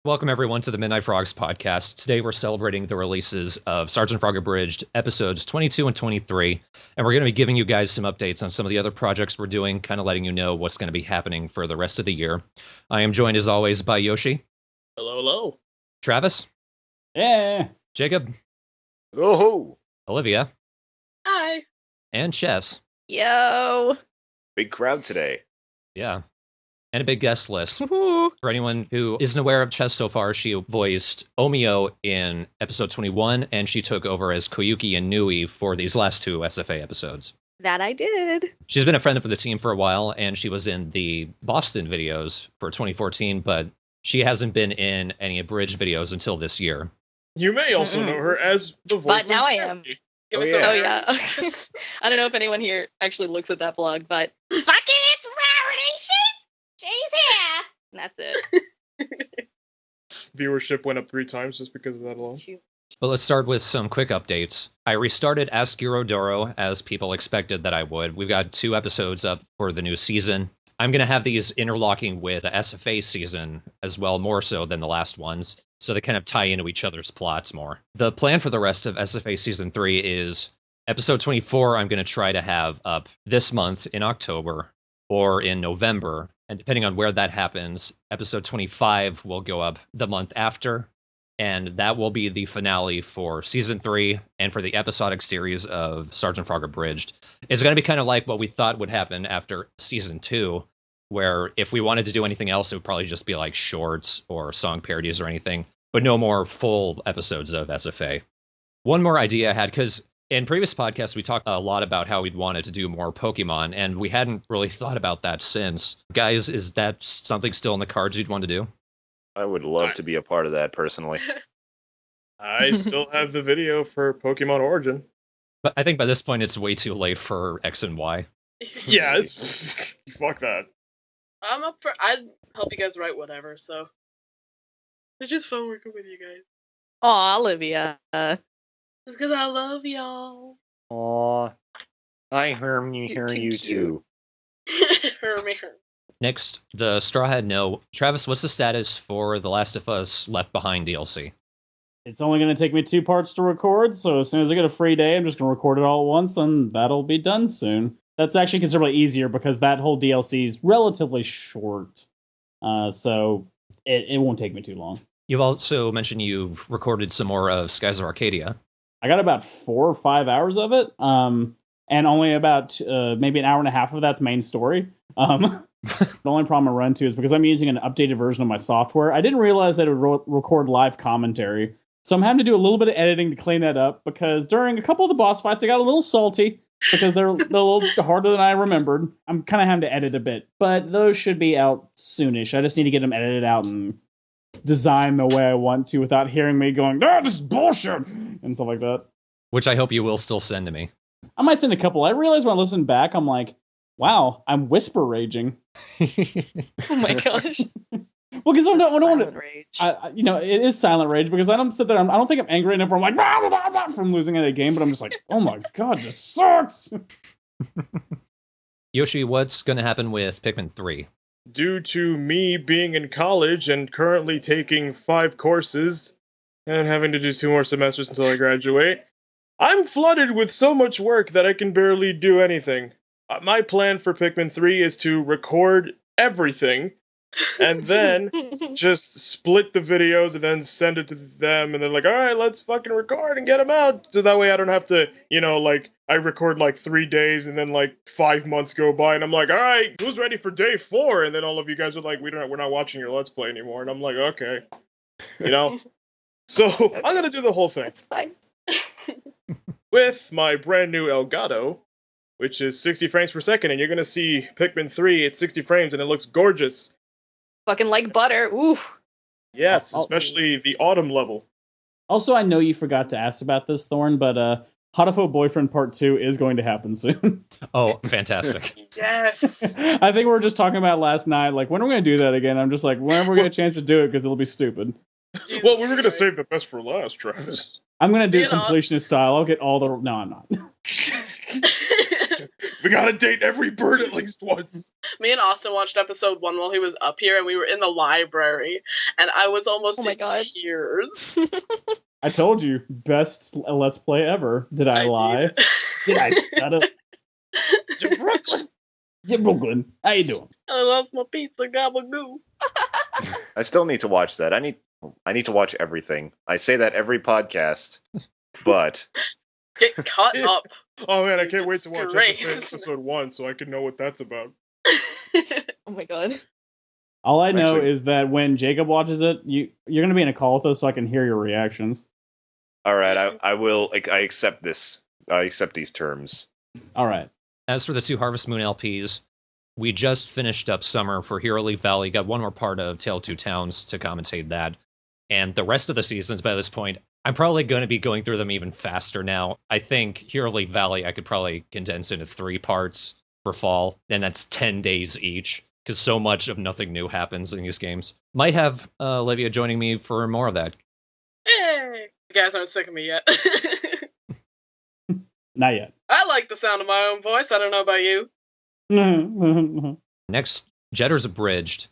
Welcome, everyone, to the Midnight Frogs podcast. Today, we're celebrating the releases of Sergeant Frog Abridged episodes 22 and 23, and we're going to be giving you guys some updates on some of the other projects we're doing, kind of letting you know what's going to be happening for the rest of the year. I am joined, as always, by Yoshi. Hello, hello. Travis. Yeah. Jacob. Oh. Olivia. Hi. And Chess. Yo. Big crowd today. Yeah. And a big guest list. Woohoo. For anyone who isn't aware of Chess so far, she voiced Omio in episode 21, and she took over as Koyuki and Nui for these last two SFA episodes. That I did. She's been a friend of the team for a while, and she was in the Boston videos for 2014, but she hasn't been in any abridged videos until this year. You may also know her as the voice But now of I am. Gabby. Oh, yeah. I don't know if anyone here actually looks at that blog, but fucking it's Rarination! She's here! And that's it. Viewership went up 3 times just because of that alone. But let's start with some quick updates. I restarted Ask Doro as people expected that I would. We've got 2 episodes up for the new season. I'm going to have these interlocking with the SFA season as well, more so than the last ones, so they kind of tie into each other's plots more. The plan for the rest of SFA Season 3 is episode 24 I'm going to try to have up this month in October or in November, and depending on where that happens, episode 25 will go up the month after, and that will be the finale for Season 3 and for the episodic series of Sergeant Frog Abridged. It's going to be kind of like what we thought would happen after Season 2, where if we wanted to do anything else, it would probably just be like shorts or song parodies or anything, but no more full episodes of SFA. One more idea I had, because in previous podcasts, we talked a lot about how we'd wanted to do more Pokemon, and we hadn't really thought about that since. Guys, is that something still in the cards you'd want to do? I would love to be a part of that personally. I still have the video for Pokemon Origin. But I think by this point, it's way too late for X and Y. Yeah, it's fuck that. I'm up for. I'd help you guys write whatever. So it's just fun working with you guys. Aw, Olivia. It's because I love y'all. Aw. I hear You're too you cute. too. Hermy. Next, the Straw Hat No. Travis, what's the status for The Last of Us Left Behind DLC? It's only going to take me 2 parts to record, so as soon as I get a free day, I'm just going to record it all at once, and that'll be done soon. That's actually considerably easier because that whole DLC is relatively short, so it won't take me too long. You've also mentioned you've recorded some more of Skies of Arcadia. I got about 4 or 5 hours of it, and only about maybe an hour and a half of that's main story. The only problem I run into is because I'm using an updated version of my software. I didn't realize that it would record live commentary, so I'm having to do a little bit of editing to clean that up, because during a couple of the boss fights, I got a little salty, because they're a little harder than I remembered. I'm kind of having to edit a bit, but those should be out soonish. I just need to get them edited out and design the way I want to without hearing me going, this is bullshit, and stuff like that. Which I hope you will still send to me. I might send a couple. I realized when I listened back, I'm like, wow, I'm whisper raging. Oh my gosh. Well, because I don't want Silent to. rage. It is silent rage because I don't sit there. I don't think I'm angry enough where I'm like, blah, blah, blah, from losing at a game, but I'm just like, oh my god, this sucks. Yoshi, what's going to happen with Pikmin 3? Due to me being in college and currently taking 5 courses and having to do 2 more semesters until I graduate, I'm flooded with so much work that I can barely do anything. My plan for Pikmin 3 is to record everything and then just split the videos and then send it to them, and they're like, alright, let's fucking record and get them out, so that way I don't have to, I record 3 days and then 5 months go by and I'm like, alright, who's ready for day 4? And then all of you guys are like, we're not watching your Let's Play anymore, and I'm like, okay. So I'm gonna do the whole thing. That's fine. With my brand new Elgato, which is 60 frames per second, and you're gonna see Pikmin 3 at 60 frames and it looks gorgeous. Fucking like butter. Ooh. Yes, especially the autumn level. Also, I know you forgot to ask about this, Thorn, but Hotafo Boyfriend Part 2 is going to happen soon. Oh, fantastic. Yes. I think we were just talking about last night, when are we going to do that again? I'm just like, whenever we get a chance to do it, because it'll be stupid. Well, we were going to save the best for last, Travis. I'm going to do completionist style. I'll get all the... No, I'm not. We gotta date every bird at least once. Me and Austin watched episode 1 while he was up here, and we were in the library, and I was almost Oh my in God. tears. I told you, best Let's Play ever. Did I lie? Did I stutter? To Brooklyn. Yeah, Brooklyn. How you doing? I lost my pizza gabagoo. I still need to watch that. I need to watch everything. I say that every podcast, but Get caught up. Oh man, I can't wait to watch Disgrace. episode 1 so I can know what that's about. Oh my God. All I know Actually- is that when Jacob watches it, you're gonna be in a call with us so I can hear your reactions. all right, I will. I accept this. I accept these terms. All right. As for the 2 Harvest Moon LPs, we just finished up summer for Hero League Valley, got one more part of Tale of Two Towns to commentate that. And the rest of the seasons by this point, I'm probably going to be going through them even faster now. I think Hero League Valley I could probably condense into 3 parts for fall, and that's 10 days each, because so much of nothing new happens in these games. Might have Olivia joining me for more of that. Hey! You guys aren't sick of me yet. Not yet. I like the sound of my own voice. I don't know about you. Next, Jetter's Abridged.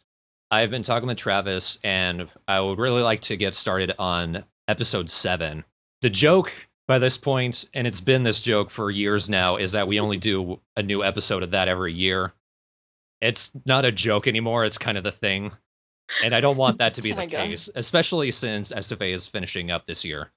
I've been talking with Travis, and I would really like to get started on episode 7. The joke by this point, and it's been this joke for years now, is that we only do a new episode of that every year. It's not a joke anymore, it's kind of the thing. And I don't want that to be Oh my the God. case, especially since SFA is finishing up this year.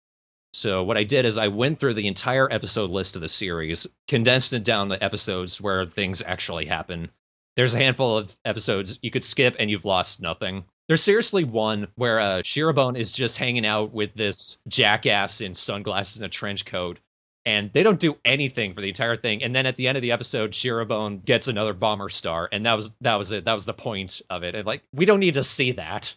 So what I did is I went through the entire episode list of the series, condensed it down to episodes where things actually happen. There's a handful of episodes you could skip and you've lost nothing. There's seriously one where Shirobone is just hanging out with this jackass in sunglasses and a trench coat, and they don't do anything for the entire thing. And then at the end of the episode, Shirobone gets another bomber star, and that was it. That was the point of it. And like, we don't need to see that.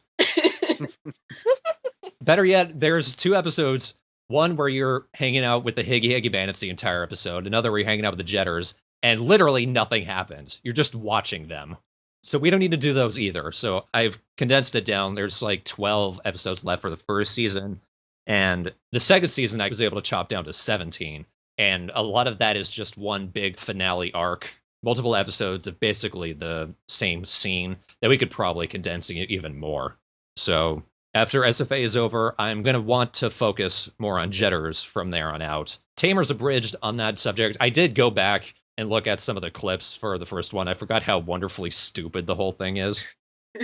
Better yet, there's 2 episodes. One where you're hanging out with the Higgy Higgy Bandits the entire episode. Another where you're hanging out with the Jetters, and literally nothing happens. You're just watching them. So we don't need to do those either. So I've condensed it down. There's like 12 episodes left for the first season. And the second season, I was able to chop down to 17. And a lot of that is just one big finale arc. Multiple episodes of basically the same scene that we could probably condense it even more. So after SFA is over, I'm going to want to focus more on Jetters from there on out. Tamer's Abridged on that subject. I did go back and look at some of the clips for the first one. I forgot how wonderfully stupid the whole thing is.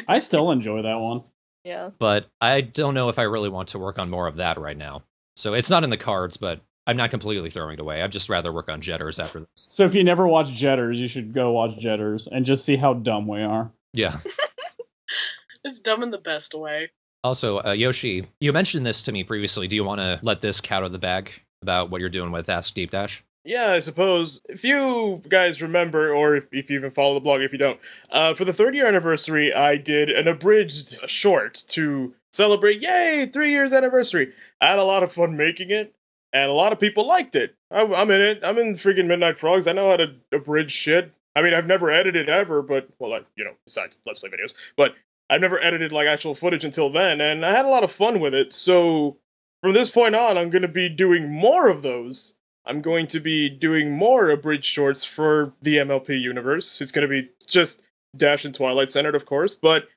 I still enjoy that one. Yeah. But I don't know if I really want to work on more of that right now. So it's not in the cards, but I'm not completely throwing it away. I'd just rather work on Jetters after this. So if you never watch Jetters, you should go watch Jetters and just see how dumb we are. Yeah. It's dumb in the best way. Also, Yoshi, you mentioned this to me previously. Do you want to let this cat out of the bag about what you're doing with Ask Deep Dash? Yeah, I suppose. If you guys remember, or if you even follow the blog, if you don't, for the 3rd year anniversary, I did an abridged short to celebrate, yay, 3 years anniversary. I had a lot of fun making it, and a lot of people liked it. I'm in it. I'm in freaking Midnight Frogs. I know how to abridge shit. I mean, I've never edited ever, but, well, besides Let's Play videos, but I've never edited, like, actual footage until then, and I had a lot of fun with it, so from this point on, I'm going to be doing more of those. I'm going to be doing more abridged shorts for the MLP universe. It's going to be just Dash and Twilight centered, of course, but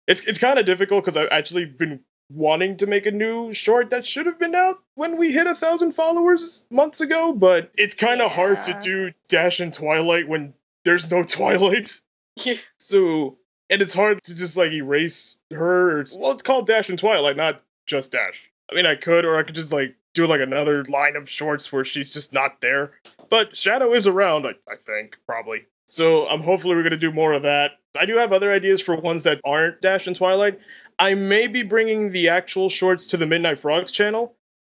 it's kind of difficult because I've actually been wanting to make a new short that should have been out when we hit 1,000 followers months ago, but it's kind of hard to do Dash and Twilight when there's no Twilight. So, and it's hard to just, like, erase her. Well, it's called Dash and Twilight, not just Dash. I mean, I could, or I could just, like, do, like, another line of shorts where she's just not there. But Shadow is around, I think, probably. So, hopefully we're going to do more of that. I do have other ideas for ones that aren't Dash and Twilight. I may be bringing the actual shorts to the Midnight Frogs channel.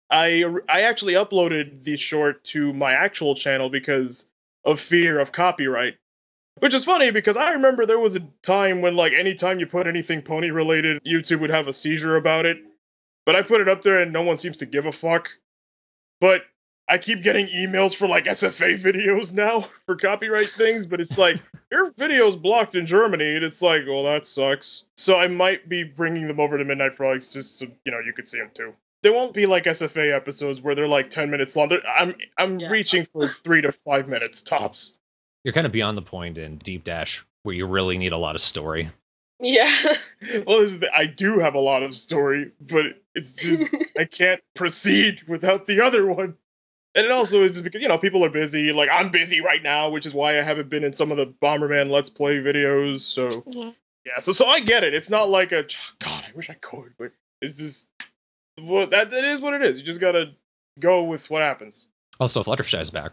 I actually uploaded the short to my actual channel because of fear of copyright. Which is funny, because I remember there was a time when, like, anytime you put anything pony-related, YouTube would have a seizure about it. But I put it up there and no one seems to give a fuck. But I keep getting emails for, like, SFA videos now for copyright things, but it's like, your video's blocked in Germany, and it's like, well, that sucks. So I might be bringing them over to Midnight Frogs just so, you could see them too. They won't be like SFA episodes where they're like 10 minutes long. I'm reaching for 3 to 5 minutes tops. You're kind of beyond the point in Deep Dash where you really need a lot of story. Yeah. Well, I do have a lot of story, but it's just I can't proceed without the other one. And it also is because, people are busy. Like, I'm busy right now, which is why I haven't been in some of the Bomberman Let's Play videos. So, yeah, so I get it. It's not like God, I wish I could, but it's just, that it is what it is. You just gotta go with what happens. Also, Fluttershy's back.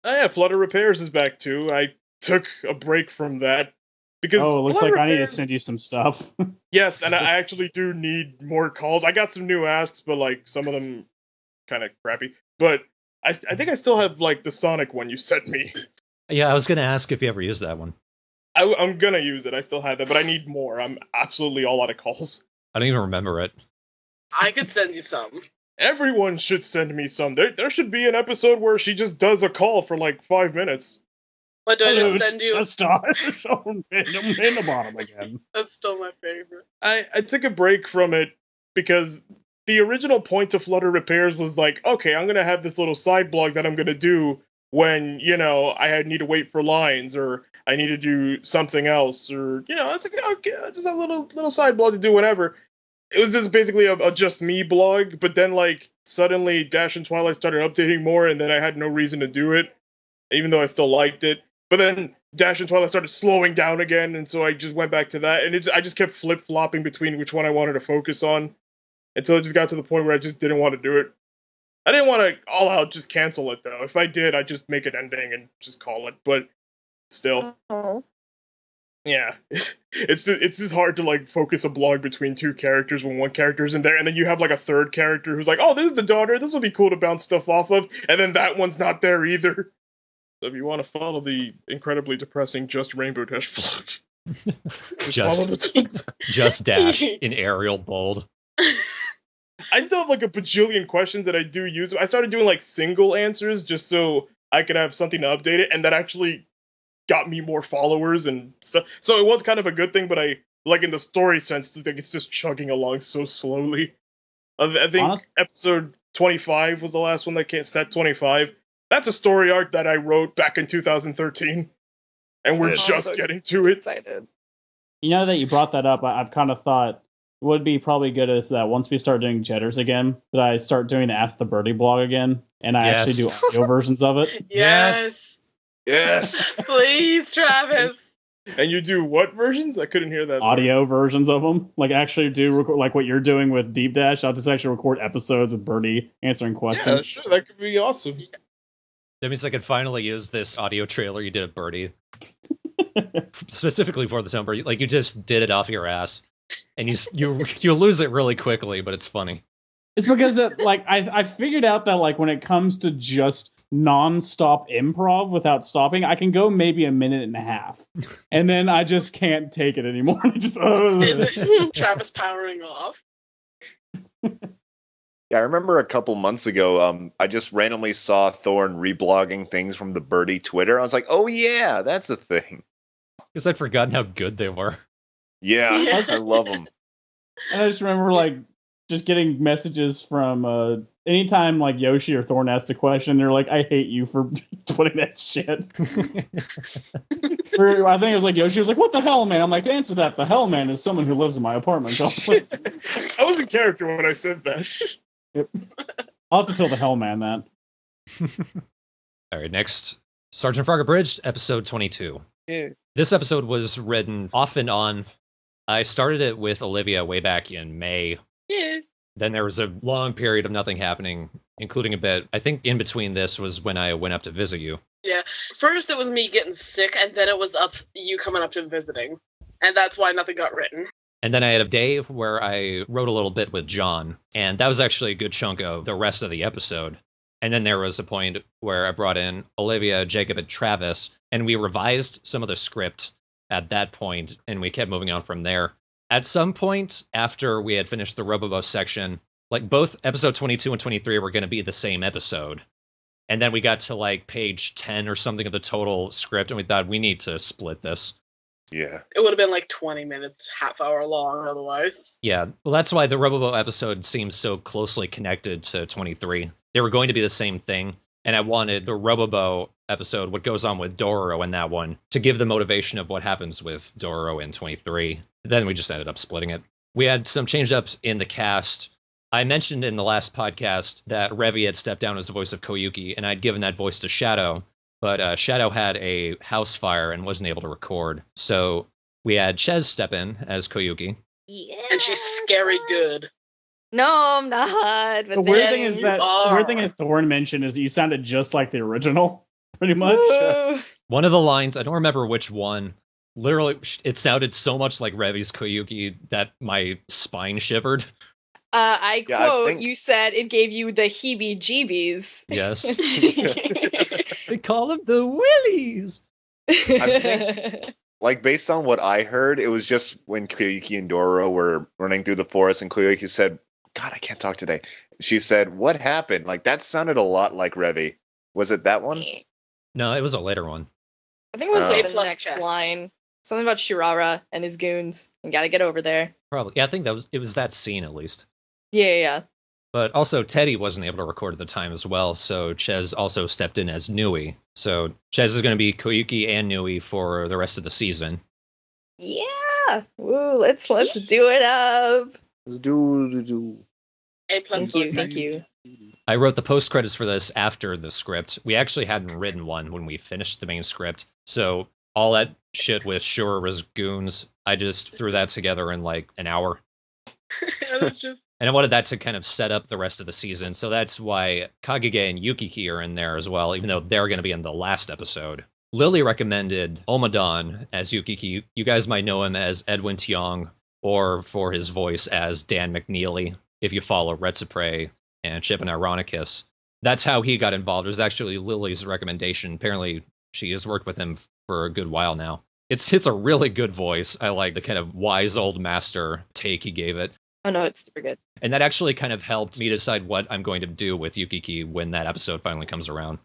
Oh, yeah, Flutter Repairs is back, too. I took a break from that. Because it looks Flutter like I need to Repairs- send you some stuff. Yes, and I actually do need more calls. I got some new asks, but, like, some of them kind of crappy. But I think I still have, like, the Sonic one you sent me. Yeah, I was going to ask if you ever used that one. I'm gonna use it. I still have that, but I need more. I'm absolutely all out of calls. I don't even remember it. I could send you some. Everyone should send me some. There should be an episode where she just does a call for like 5 minutes. What, do I just send you? Just in the bottom again. That's still my favorite. I took a break from it because the original point to Flutter Repairs was like, okay, I'm gonna have this little side blog that I'm gonna do when, I need to wait for lines, or I need to do something else, or, it's like, okay, just a little side blog to do whenever. It was just basically a just me blog, but then, like, suddenly Dash and Twilight started updating more, and then I had no reason to do it, even though I still liked it. But then Dash and Twilight started slowing down again, and so I just went back to that, and I just kept flip-flopping between which one I wanted to focus on, until it just got to the point where I just didn't want to do it. I didn't want to all out just cancel it, though. If I did, I'd just make an ending and just call it, but still. Oh. Yeah. It's just hard to, like, focus a blog between two characters when one character isn't there, and then you have, like, a third character who's like, oh, this is the daughter, this will be cool to bounce stuff off of, and then that one's not there either. So if you want to follow the incredibly depressing Just Rainbow Dash vlog, follow the Just Dash in Arial bold. I still have like a bajillion questions that I do use. I started doing like single answers just so I could have something to update it, and that actually got me more followers and stuff. So it was kind of a good thing, but I, like, in the story sense, it's just chugging along so slowly. I think episode 25 was the last one that came, set 25. That's a story arc that I wrote back in 2013, and we're just getting to it. Excited. That you brought that up, I've kind of thought would be probably good is that once we start doing Jetters again, that I start doing the Ask the Birdie blog again, and I actually do audio versions of it. Yes. Please, Travis. And you do what versions? I couldn't hear that. Audio versions of them. Like, actually do record, like what you're doing with Deep Dash. I'll just actually record episodes with Birdie answering questions. Yeah, sure. That could be awesome. That means I could finally use this audio trailer you did at Birdie. Specifically for the number. Like, you just did it off your ass. And you lose it really quickly, but it's funny. It's because I figured out that, like, when it comes to just non-stop improv without stopping, I can go maybe a minute and a half, and then I just can't take it anymore. Travis powering off. Yeah, I remember a couple months ago, I just randomly saw Thorne reblogging things from the Birdie Twitter. I was like, oh yeah, that's a thing. Because I'd forgotten how good they were. Yeah, I love them. And I just remember, like, just getting messages from anytime, like, Yoshi or Thorne asked a question, they're like, I hate you for putting that shit. I think it was like Yoshi was like, what the hell, man? I'm like, to answer that, the hell man is someone who lives in my apartment. I was in character when I said that. Yep. I'll have to tell the hell man that. All right, next. Sergeant Frog Abridged, episode 22. Yeah. This episode was written off and on. I started it with Olivia way back in May. Yeah. Then there was a long period of nothing happening, including a bit. I think in between this was when I went up to visit you. Yeah. First it was me getting sick, and then it was you coming up to visiting. And that's why nothing got written. And then I had a day where I wrote a little bit with John, and that was actually a good chunk of the rest of the episode. And then there was a point where I brought in Olivia, Jacob, and Travis, and we revised some of the script at that point, and we kept moving on from there. At some point, after we had finished the Robobo section, like, both episode 22 and 23 were going to be the same episode. And then we got to, like, page 10 or something of the total script, and we thought, we need to split this. Yeah. It would have been like 20 minutes, half hour long otherwise. Yeah, well, that's why the Robobo episode seems so closely connected to 23. They were going to be the same thing, And I wanted the Robobo episode, what goes on with Dororo in that one, to give the motivation of what happens with Dororo in 23. Then we just ended up splitting it. We had some change-ups in the cast. I mentioned in the last podcast that Revi had stepped down as the voice of Koyuki, and I'd given that voice to Shadow, but Shadow had a house fire and wasn't able to record. So we had Ches step in as Koyuki. Yeah. And she's scary good. No, I'm not. But The weird then thing is you that are. the weird thing is Thorne mentioned is you sounded just like the original, pretty much. Woo. One of the lines, I don't remember which one, literally, it sounded so much like Revi's Koyuki that my spine shivered. I Yeah, I quote, think- you said it gave you the heebie-jeebies. Yes. They call them the Willies. Like, based on what I heard, it was just when Koyuki and Dororo were running through the forest, and Koyuki said, God, I can't talk today. She said, what happened? Like, that sounded a lot like Revi. Was it that one? No, it was a later one. I think it was Oh. like the A-plus next check. line. Something about Shirara and his goons. You gotta get over there. Probably. Yeah, I think it was that scene at least. Yeah. But also, Teddy wasn't able to record at the time as well, so Ches also stepped in as Nui. So Ches is going to be Koyuki and Nui for the rest of the season. Yeah. Woo, let's do it up. Let's do. A+. Thank you. I wrote the post credits for this after the script. We actually hadn't written one when we finished the main script, so all that shit with Shura's goons, I just threw that together in like an hour. That's just And I wanted that to kind of set up the rest of the season, so that's why Kagege and Yukiki are in there as well, even though they're going to be in the last episode. Lily recommended Omadon as Yukiki. You guys might know him as Edwin Tiong, or for his voice as Dan McNeely, if you follow Retsupre and Chip and Ironicus. That's how he got involved. It was actually Lily's recommendation. Apparently, she has worked with him for a good while now. It's a really good voice. I like the kind of wise old master take he gave it. Oh no, it's super good. And that actually kind of helped me decide what I'm going to do with Yukiki when that episode finally comes around.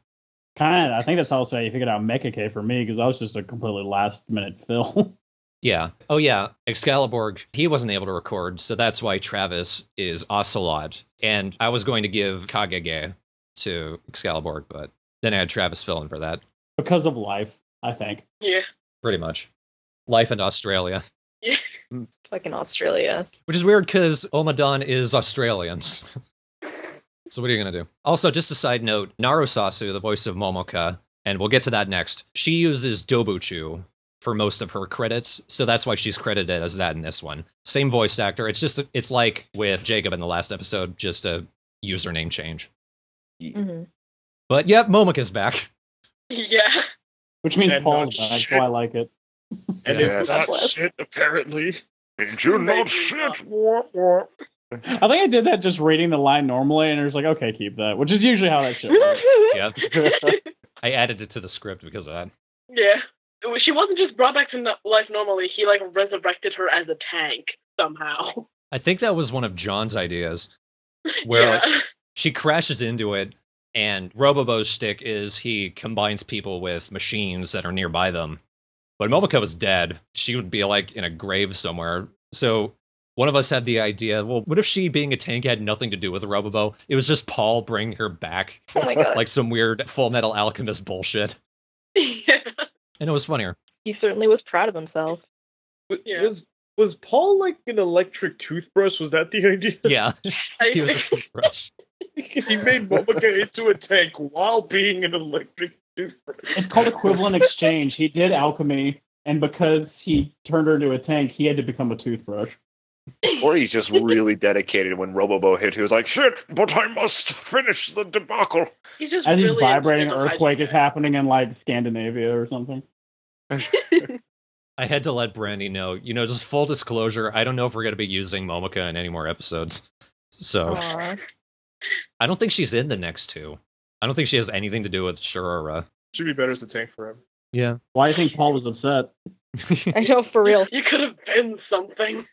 Kind of. I think that's also how you figured out Mecha for me, because I was just a completely last-minute fill. Yeah. Oh, yeah. Excalibur, he wasn't able to record, so that's why Travis is Ocelot. And I was going to give Kagege to Excalibur, but then I had Travis fill in for that. Because of life, I think. yeah. Pretty much. Life in Australia. Fucking Australia. Which is weird because Omadon is Australians. So what are you going to do? Also, just a side note, Narusasu, the voice of Momoka, and we'll get to that next, she uses Dobuchu for most of her credits, so that's why she's credited as that in this one. Same voice actor. It's like with Jacob in the last episode, just a username change. Mm-hmm. But yep, Momoka's back. Yeah. Which means And Paul's not back, shit. so I like it. And Yeah. it's not Bless. shit, apparently. Maybe not. I think I did that just reading the line normally, and it was like, okay, keep that, which is usually how that shit works. Yep. I added it to the script because of that. Yeah. She wasn't just brought back to life normally. He, like, resurrected her as a tank somehow. I think that was one of John's ideas, where yeah. like, she crashes into it, and Robobo's shtick is he combines people with machines that are nearby them. But Momoka was dead. She would be like in a grave somewhere. So one of us had the idea, well, what if she being a tank had nothing to do with Robobo? It was just Paul bringing her back, Oh my god. like some weird Full Metal Alchemist bullshit. yeah. And it was funnier. He certainly was proud of himself. Yeah. Was Paul like an electric toothbrush? Was that the idea? Yeah, he was a toothbrush. He made Momoka into a tank while being an electric toothbrush. It's called equivalent exchange. He did alchemy, and because he turned her into a tank, he had to become a toothbrush. Or he's just really dedicated. When Robobo hit, he was like, shit, but I must finish the debacle. He's just I think really vibrating into earthquake is hydrogen. happening in like Scandinavia or something. I had to let Brandy know, just full disclosure, I don't know if we're going to be using Momoka in any more episodes. So Aw. I don't think she's in the next two. I don't think she has anything to do with Shurara. Should be better as a tank forever. Yeah. Why do you think Paul was upset? I know, for real. You could have been something.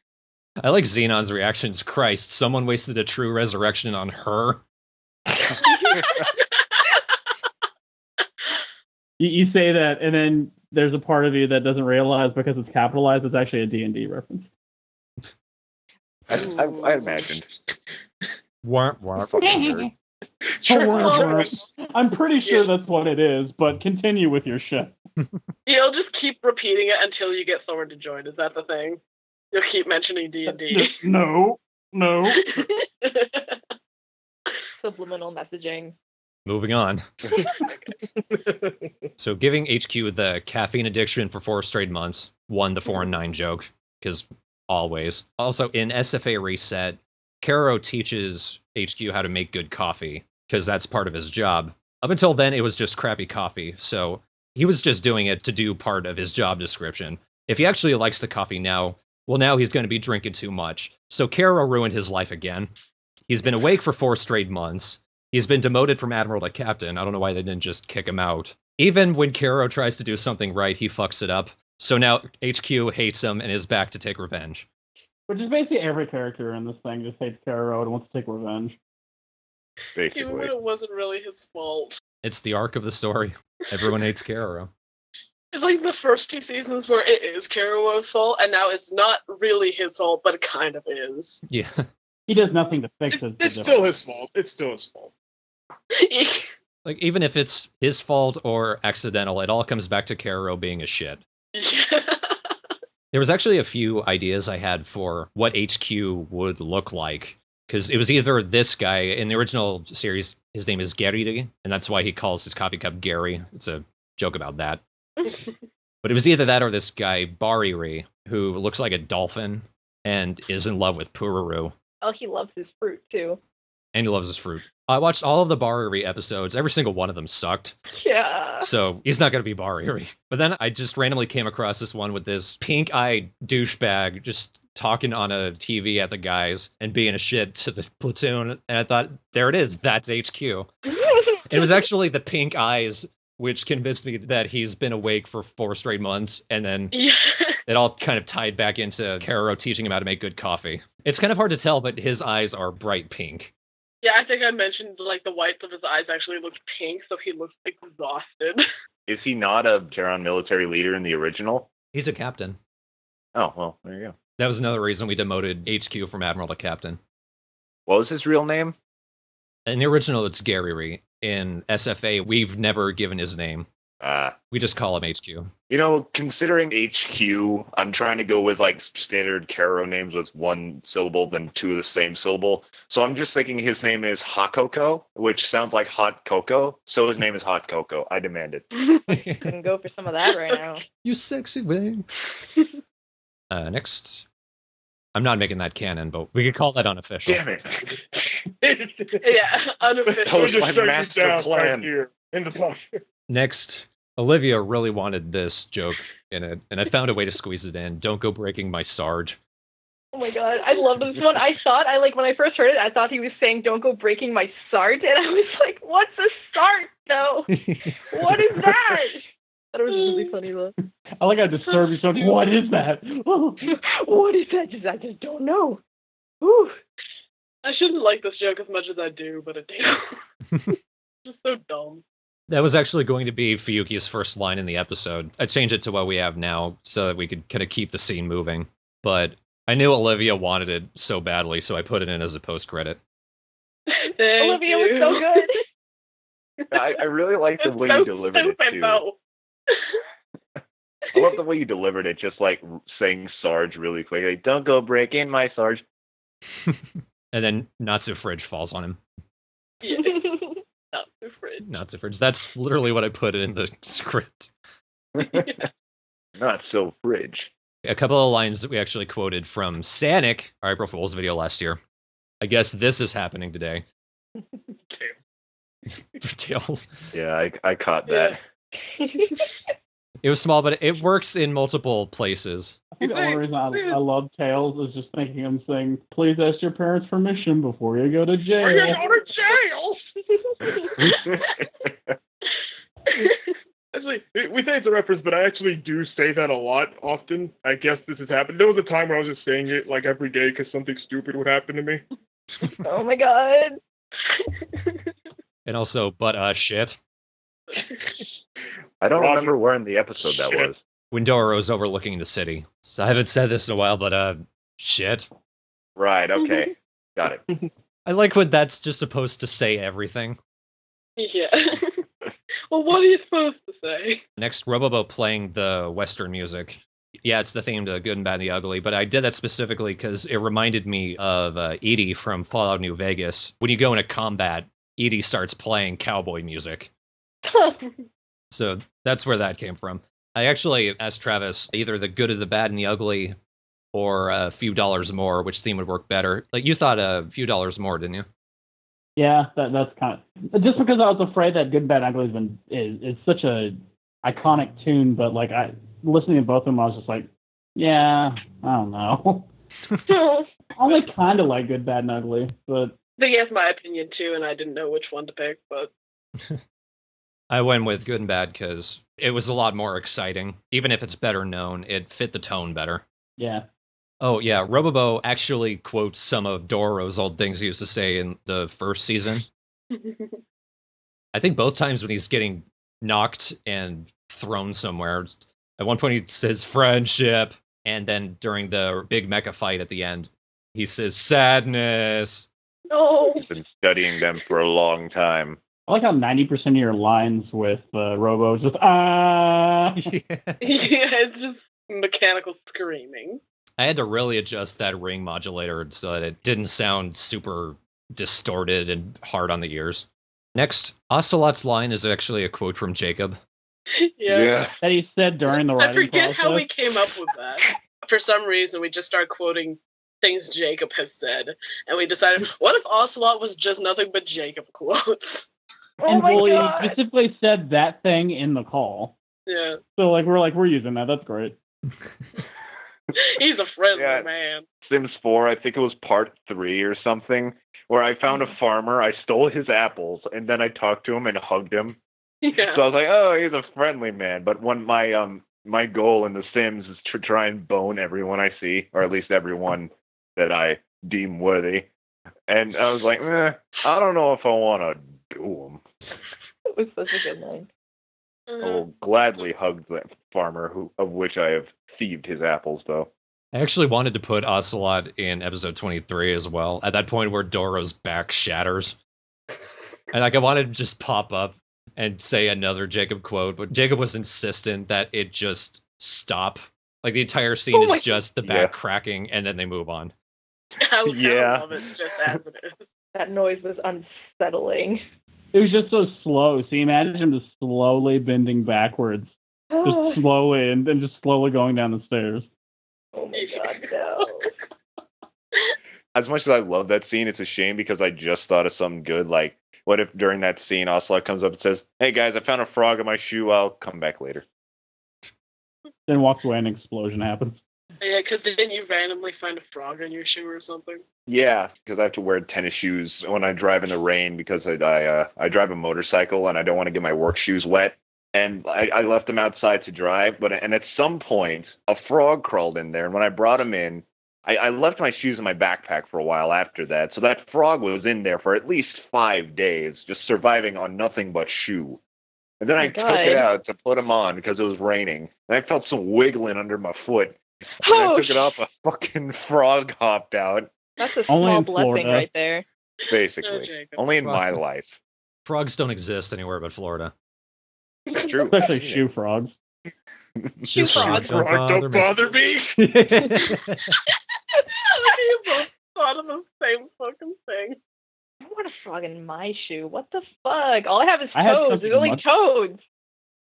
I like Xenon's reactions. Christ, someone wasted a true resurrection on her. You say that, and then there's a part of you that doesn't realize because it's capitalized, it's actually a D&D reference. I imagined. Wah, wah. Fucking nerd. I'm pretty sure that's what it is, but continue with your shit. You'll just keep repeating it until you get someone to join. Is that the thing? You'll keep mentioning D&D. No. Subliminal messaging. Moving on. So giving HQ the caffeine addiction for 4 straight months won the 4 and 9 joke, because always. Also, in SFA Reset, Caro teaches HQ how to make good coffee, because that's part of his job. Up until then, it was just crappy coffee, so he was just doing it to do part of his job description. If he actually likes the coffee now, well, now he's going to be drinking too much. So Caro ruined his life again. He's been awake for 4 straight months. He's been demoted from admiral to captain. I don't know why they didn't just kick him out. Even when Caro tries to do something right, he fucks it up. So now HQ hates him and is back to take revenge. Which is basically every character in this thing just hates Caro and wants to take revenge. Basically. Even when it wasn't really his fault. It's the arc of the story. Everyone hates Caro. It's like the first 2 seasons where it is Caro's fault, and now it's not really his fault, but it kind of is. Yeah. He does nothing to fix it. It's still his fault. It's still his fault. Like, even if it's his fault or accidental, it all comes back to Caro being a shit. Yeah. There was actually a few ideas I had for what HQ would look like. Because it was either this guy, in the original series, his name is Gary, and that's why he calls his coffee cup Gary. It's a joke about that. But it was either that or this guy, Bariri, who looks like a dolphin and is in love with Pururu. Oh, he loves his fruit, too. And he loves his fruit. I watched all of the Bariri episodes. Every single one of them sucked. Yeah. So he's not going to be Bariri. But then I just randomly came across this one with this pink-eyed douchebag just talking on a TV at the guys and being a shit to the platoon. And I thought, there it is. That's HQ. It was actually the pink eyes which convinced me that he's been awake for 4 straight months. And then it all kind of tied back into Caro teaching him how to make good coffee. It's kind of hard to tell, but his eyes are bright pink. Yeah, I think I mentioned, like, the whites of his eyes actually look pink, so he looks exhausted. Is he not a Terran military leader in the original? He's a captain. Oh, well, there you go. That was another reason we demoted HQ from admiral to captain. What was his real name? In the original, it's Gary. In SFA, we've never given his name. We just call him HQ. You know, considering HQ, I'm trying to go with like standard Caro names with 1 syllable, then 2 of the same syllable. So I'm just thinking his name is Hakoko, which sounds like hot cocoa. So his name is Hot Cocoa. I demand it. You can go for some of that right now. You sexy thing. Next. I'm not making that canon, but we could call that unofficial. Damn it. Yeah, unofficial. That was my master plan. Here in the pocket. Next, Olivia really wanted this joke in it, and I found a way to squeeze it in. Don't go breaking my Sarge. Oh my god, I love this one. When I first heard it, I thought he was saying, don't go breaking my sart, and I was like, what's a sart, though? What is that? That was really funny, though. I like how disturbed you sound. What is that? What is that? I just don't know. Whew. I shouldn't like this joke as much as I do, but it do. Just so dumb. That was actually going to be Fuyuki's first line in the episode. I changed it to what we have now so that we could kind of keep the scene moving. But I knew Olivia wanted it so badly, so I put it in as a post-credit. Olivia was so good. I really like the way you delivered it, too. Though. I love the way you delivered it, just like saying Sarge really quickly. Don't go breaking my Sarge. And then Natsu Fridge falls on him. Yeah. Not so fridge. Natsu Fridge. That's literally what I put in the script. Not so fridge. A couple of lines that we actually quoted from Sanic, our April Fool's video last year. I guess this is happening today. Tails. Yeah, I caught that. It was small, but it works in multiple places. I think the only reason I love Tails is just making him sing, please ask your parents' permission before you go to jail. Before you go to jail! Actually, we say it's a reference, but I actually do say that a lot often. I guess this has happened. There was a time where I was just saying it like every day because something stupid would happen to me. Oh my god. And also, but shit. I don't Roger. remember where in the episode that was. When Doro's overlooking the city. So I haven't said this in a while, but shit. Right, okay. Got it. I like when that's just supposed to say everything. Yeah. Well, what are you supposed to say? Next, Robobo playing the Western music. Yeah, it's the theme to Good and Bad and the Ugly, but I did that specifically because it reminded me of Edie from Fallout New Vegas. When you go into combat, Edie starts playing cowboy music. So that's where that came from. I actually asked Travis either the Good, or the Bad, and the Ugly, or A Few Dollars More, which theme would work better. Like, you thought A Few Dollars More, didn't you? Yeah, that's kind of just because I was afraid that Good, Bad, Ugly is such a iconic tune, but like I listening to both of them, I was just like, yeah, I don't know. I only kind of like Good, Bad, and Ugly, but I think he has my opinion too, and I didn't know which one to pick, but I went with Good and Bad because it was a lot more exciting. Even if it's better known, it fit the tone better. yeah. Oh, yeah, Robobo actually quotes some of Doro's old things he used to say in the first season. I think both times when he's getting knocked and thrown somewhere. At one point he says friendship, and then during the big mecha fight at the end, he says sadness. No. I've been studying them for a long time. I like how 90% of your lines with Robo is just Yeah. yeah, it's just mechanical screaming. I had to really adjust that ring modulator so that it didn't sound super distorted and hard on the ears. Next, Ocelot's line is actually a quote from Jacob. Yeah. that he said during the writing I forget process. how we came up with that. For some reason, we just started quoting things Jacob has said, and we decided, what if Ocelot was just nothing but Jacob quotes? Oh and my Bully god. specifically said that thing in the call. Yeah. So we're using that. That's great. He's a friendly Yeah. man. Sims 4, I think it was part 3 or something, where I found a farmer, I stole his apples, and then I talked to him and hugged him. Yeah. So I was like, oh, he's a friendly man. But when my goal in The Sims is to try and bone everyone I see, or at least everyone that I deem worthy. And I was like, I don't know if I want to do them. That was such a good line. I will gladly hug the farmer of which I have thieved his apples, though. I actually wanted to put Ocelot in episode 23 as well, at that point where Doro's back shatters. And I wanted to just pop up and say another Jacob quote, but Jacob was insistent that it just stop. Like, the entire scene is just the back cracking, and then they move on. I Yeah. love it just as it is. That noise was unsettling. It was just so slow. So you imagine him just slowly bending backwards, just slowly, and then just slowly going down the stairs. Oh my god, no. As much as I love that scene, it's a shame because I just thought of something good. Like, what if during that scene, Ocelot comes up and says, "Hey guys, I found a frog in my shoe. I'll come back later." Then walks away and an explosion happens. Yeah, because didn't you randomly find a frog in your shoe or something? Yeah, because I have to wear tennis shoes when I drive in the rain because I drive a motorcycle and I don't want to get my work shoes wet. And I left them outside to dry, and at some point a frog crawled in there. And when I brought him in, I left my shoes in my backpack for a while after that. So that frog was in there for at least 5 days, just surviving on nothing but shoe. And then I took it out to put him on because it was raining. And I felt some wiggling under my foot. And I took it off, a fucking frog hopped out. That's a Only small in blessing Florida. right there. Basically. Jacob. Only in my life. Frogs don't exist anywhere but Florida. It's true. Especially shoe frogs. Shoe frogs. Don't bother me. You both thought of the same fucking thing. I don't want a frog in my shoe. What the fuck? All I have is I had toads. something There's only much- toads.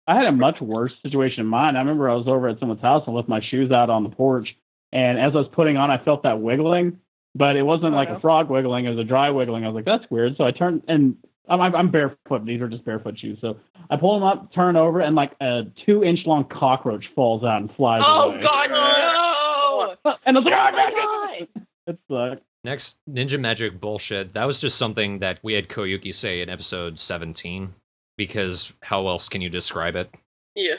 I had a much worse situation in mine. I remember I was over at someone's house and left my shoes out on the porch. And as I was putting on, I felt that wiggling. But it wasn't like a frog wiggling. It was a dry wiggling. I was like, that's weird. So I turned, and I'm barefoot. These are just barefoot shoes. So I pull them up, turn over, and like a 2-inch long cockroach falls out and flies away. Oh god, no! And I was like, Oh oh, my god! it sucked. Next, Ninja Magic bullshit. That was just something that we had Koyuki say in episode 17, because how else can you describe it? Yeah.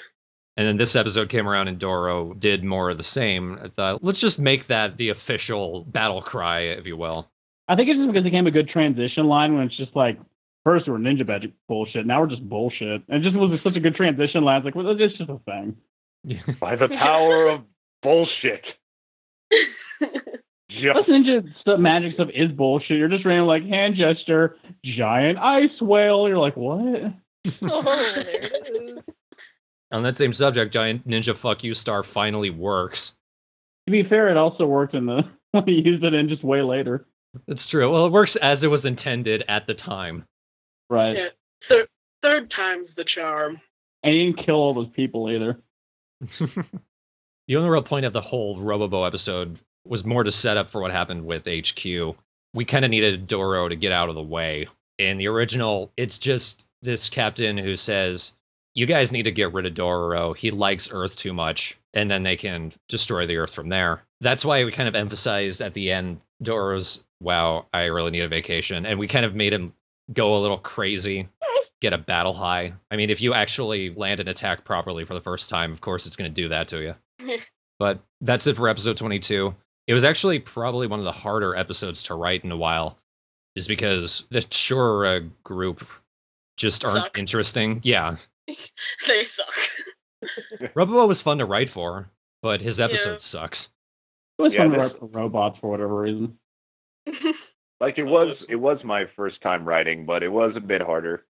And then this episode came around and Doro did more of the same. I thought, let's just make that the official battle cry, if you will. I think it's just because it became a good transition line when it's just like, first we were Ninja Magic bullshit, now we're just bullshit. And it just was such a good transition line. It's like, well, it's just a thing. By the power of bullshit. Plus ninja stuff, magic stuff is bullshit. You're just random like hand gesture, giant ice whale. You're like, what? Oh, there it is. On that same subject, giant ninja fuck you star finally works. To be fair, it also worked in the when he used it in just way later. It's true. Well, it works as it was intended at the time. Right. Yeah. Third time's the charm. And he didn't kill all those people either. The only real point of the whole Robobo episode was more to set up for what happened with HQ. We kind of needed Doro to get out of the way. In the original, it's just this captain who says, you guys need to get rid of Doro. He likes Earth too much. And then they can destroy the Earth from there. That's why we kind of emphasized at the end, Doro's, wow, I really need a vacation. And we kind of made him go a little crazy, get a battle high. I mean, if you actually land an attack properly for the first time, of course it's going to do that to you. But that's it for episode 22. It was actually probably one of the harder episodes to write in a while, just because the Shura group just aren't interesting. Yeah. They suck. Robobo was fun to write for, but his episode sucks. It was fun to write for robots for whatever reason. Like it was my first time writing, but it was a bit harder.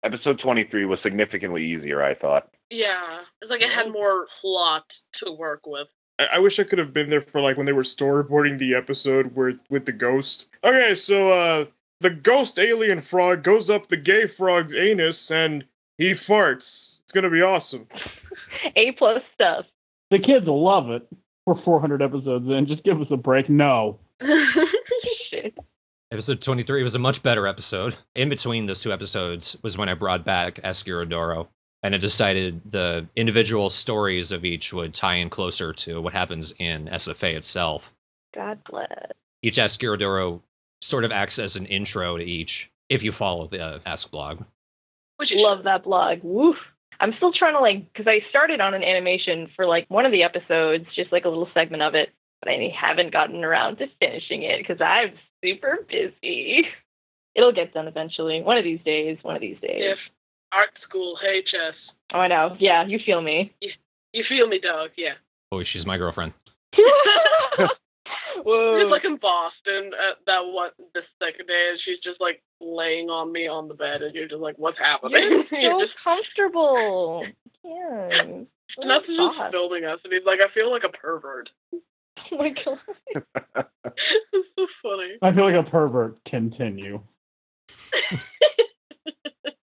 Episode 23 was significantly easier, I thought. Yeah, it's like it had more plot to work with. I wish I could have been there for like when they were storyboarding the episode with the ghost. Okay, so the ghost alien frog goes up the gay frog's anus and he farts. It's gonna be awesome. A+ stuff. The kids will love it. We're 400 episodes in. Just give us a break. No. Shit. Episode 23 was a much better episode. In between those two episodes was when I brought back Escurodoro, and I decided the individual stories of each would tie in closer to what happens in SFA itself. God bless. Each Escurodoro sort of acts as an intro to each, if you follow the Ask blog. Love that blog. Woof. I'm still trying to, because I started on an animation for, one of the episodes, just, a little segment of it, but I haven't gotten around to finishing it, because I'm super busy. It'll get done eventually. One of these days. If art school, HS. Oh, I know. Yeah, you feel me. You feel me, dog, yeah. Oh, she's my girlfriend. Whoa. She's in Boston the second day, and she's just laying on me on the bed, and you're just what's happening? You're so comfortable. Yeah. And that's just filming us, and he's I feel like a pervert. Oh my god. It's so funny. I feel like a pervert. Continue.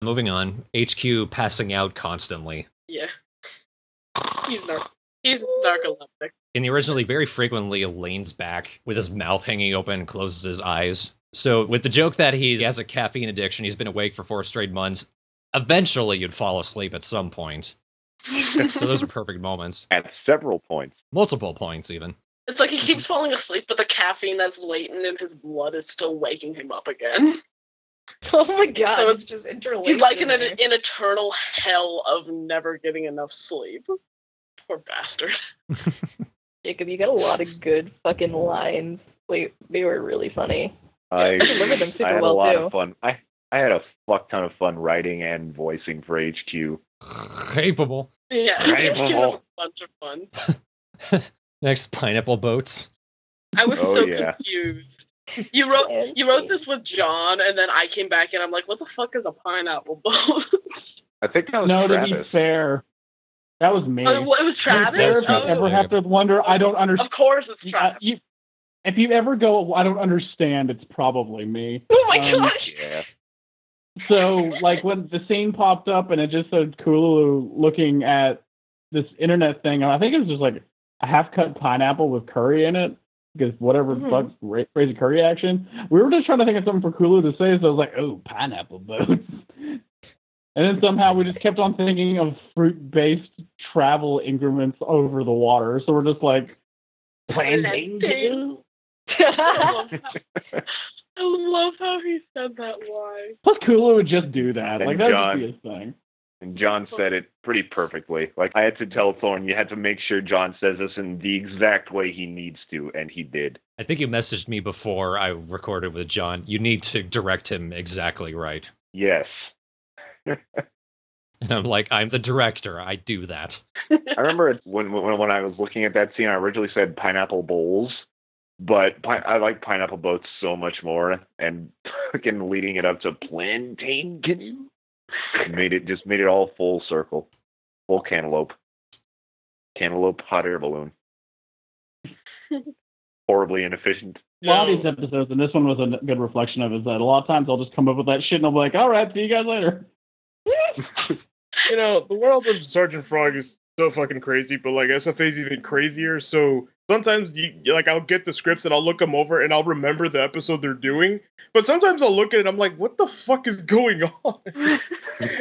Moving on, HQ passing out constantly. Yeah. He's narcoleptic. In the original, he very frequently leans back with his mouth hanging open and closes his eyes. So with the joke that he has a caffeine addiction, he's been awake for 4 straight months, eventually you'd fall asleep at some point. So those are perfect moments. At several points. Multiple points, even. It's he keeps falling asleep, but the caffeine that's latent in his blood is still waking him up again. Oh my god. So it's just interlinked. He's in an eternal hell of never getting enough sleep. Poor bastard. Jacob, you got a lot of good fucking lines. They were really funny. I delivered them super had well, a lot too. of fun. I had a fuck ton of fun writing and voicing for HQ. Capable. Yeah, Capable. a bunch of fun. Next, pineapple boats. I was confused. You wrote this with John, and then I came back and I'm like, what the fuck is a pineapple boat? I think that was No, Travis. to be fair, that was me. It was Travis? If you ever have to wonder, I don't understand. Of course it's Travis. If you ever go, I don't understand, it's probably me. Oh my gosh! Yeah. So, when the scene popped up and it just said Kulu looking at this internet thing, and I think it was just a half-cut pineapple with curry in it, because whatever the fuck, crazy curry action. We were just trying to think of something for Kulu to say, so I was like, oh, pineapple boats. And then somehow we just kept on thinking of fruit-based travel increments over the water, so we're just plantain. I love how he said that line. Plus, Kulu would just do that. And That John- would be his thing. And John said it pretty perfectly. I had to tell Thorne, you had to make sure John says this in the exact way he needs to, and he did. I think you messaged me before I recorded with John. You need to direct him exactly right. Yes. And I'm I'm the director. I do that. I remember when I was looking at that scene, I originally said pineapple bowls, But I like Pineapple Boats so much more, and fucking leading it up to Plantain Canoe made it all full circle, full cantaloupe hot air balloon, horribly inefficient. A lot of these episodes, and this one was a good reflection of it, is that a lot of times I'll just come up with that shit and I'll be like, all right, see you guys later. You know, the world of Sergeant Frog is so fucking crazy, but like SFA is even crazier. So sometimes I'll get the scripts and I'll look them over and I'll remember the episode they're doing. But sometimes I'll look at it and I'm like, what the fuck is going on?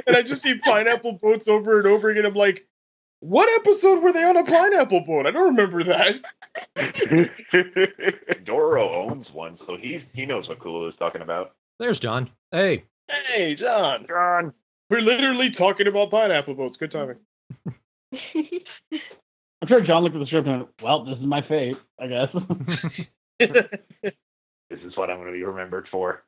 And I just see pineapple boats over and over again. I'm like, what episode were they on a pineapple boat? I don't remember that. Doro owns one, so he knows what Kulu is talking about. There's John. Hey. Hey, John. John. We're literally talking about pineapple boats. Good timing. I'm sure John looked at the script and went, well, this is my fate, I guess. This is what I'm going to be remembered for.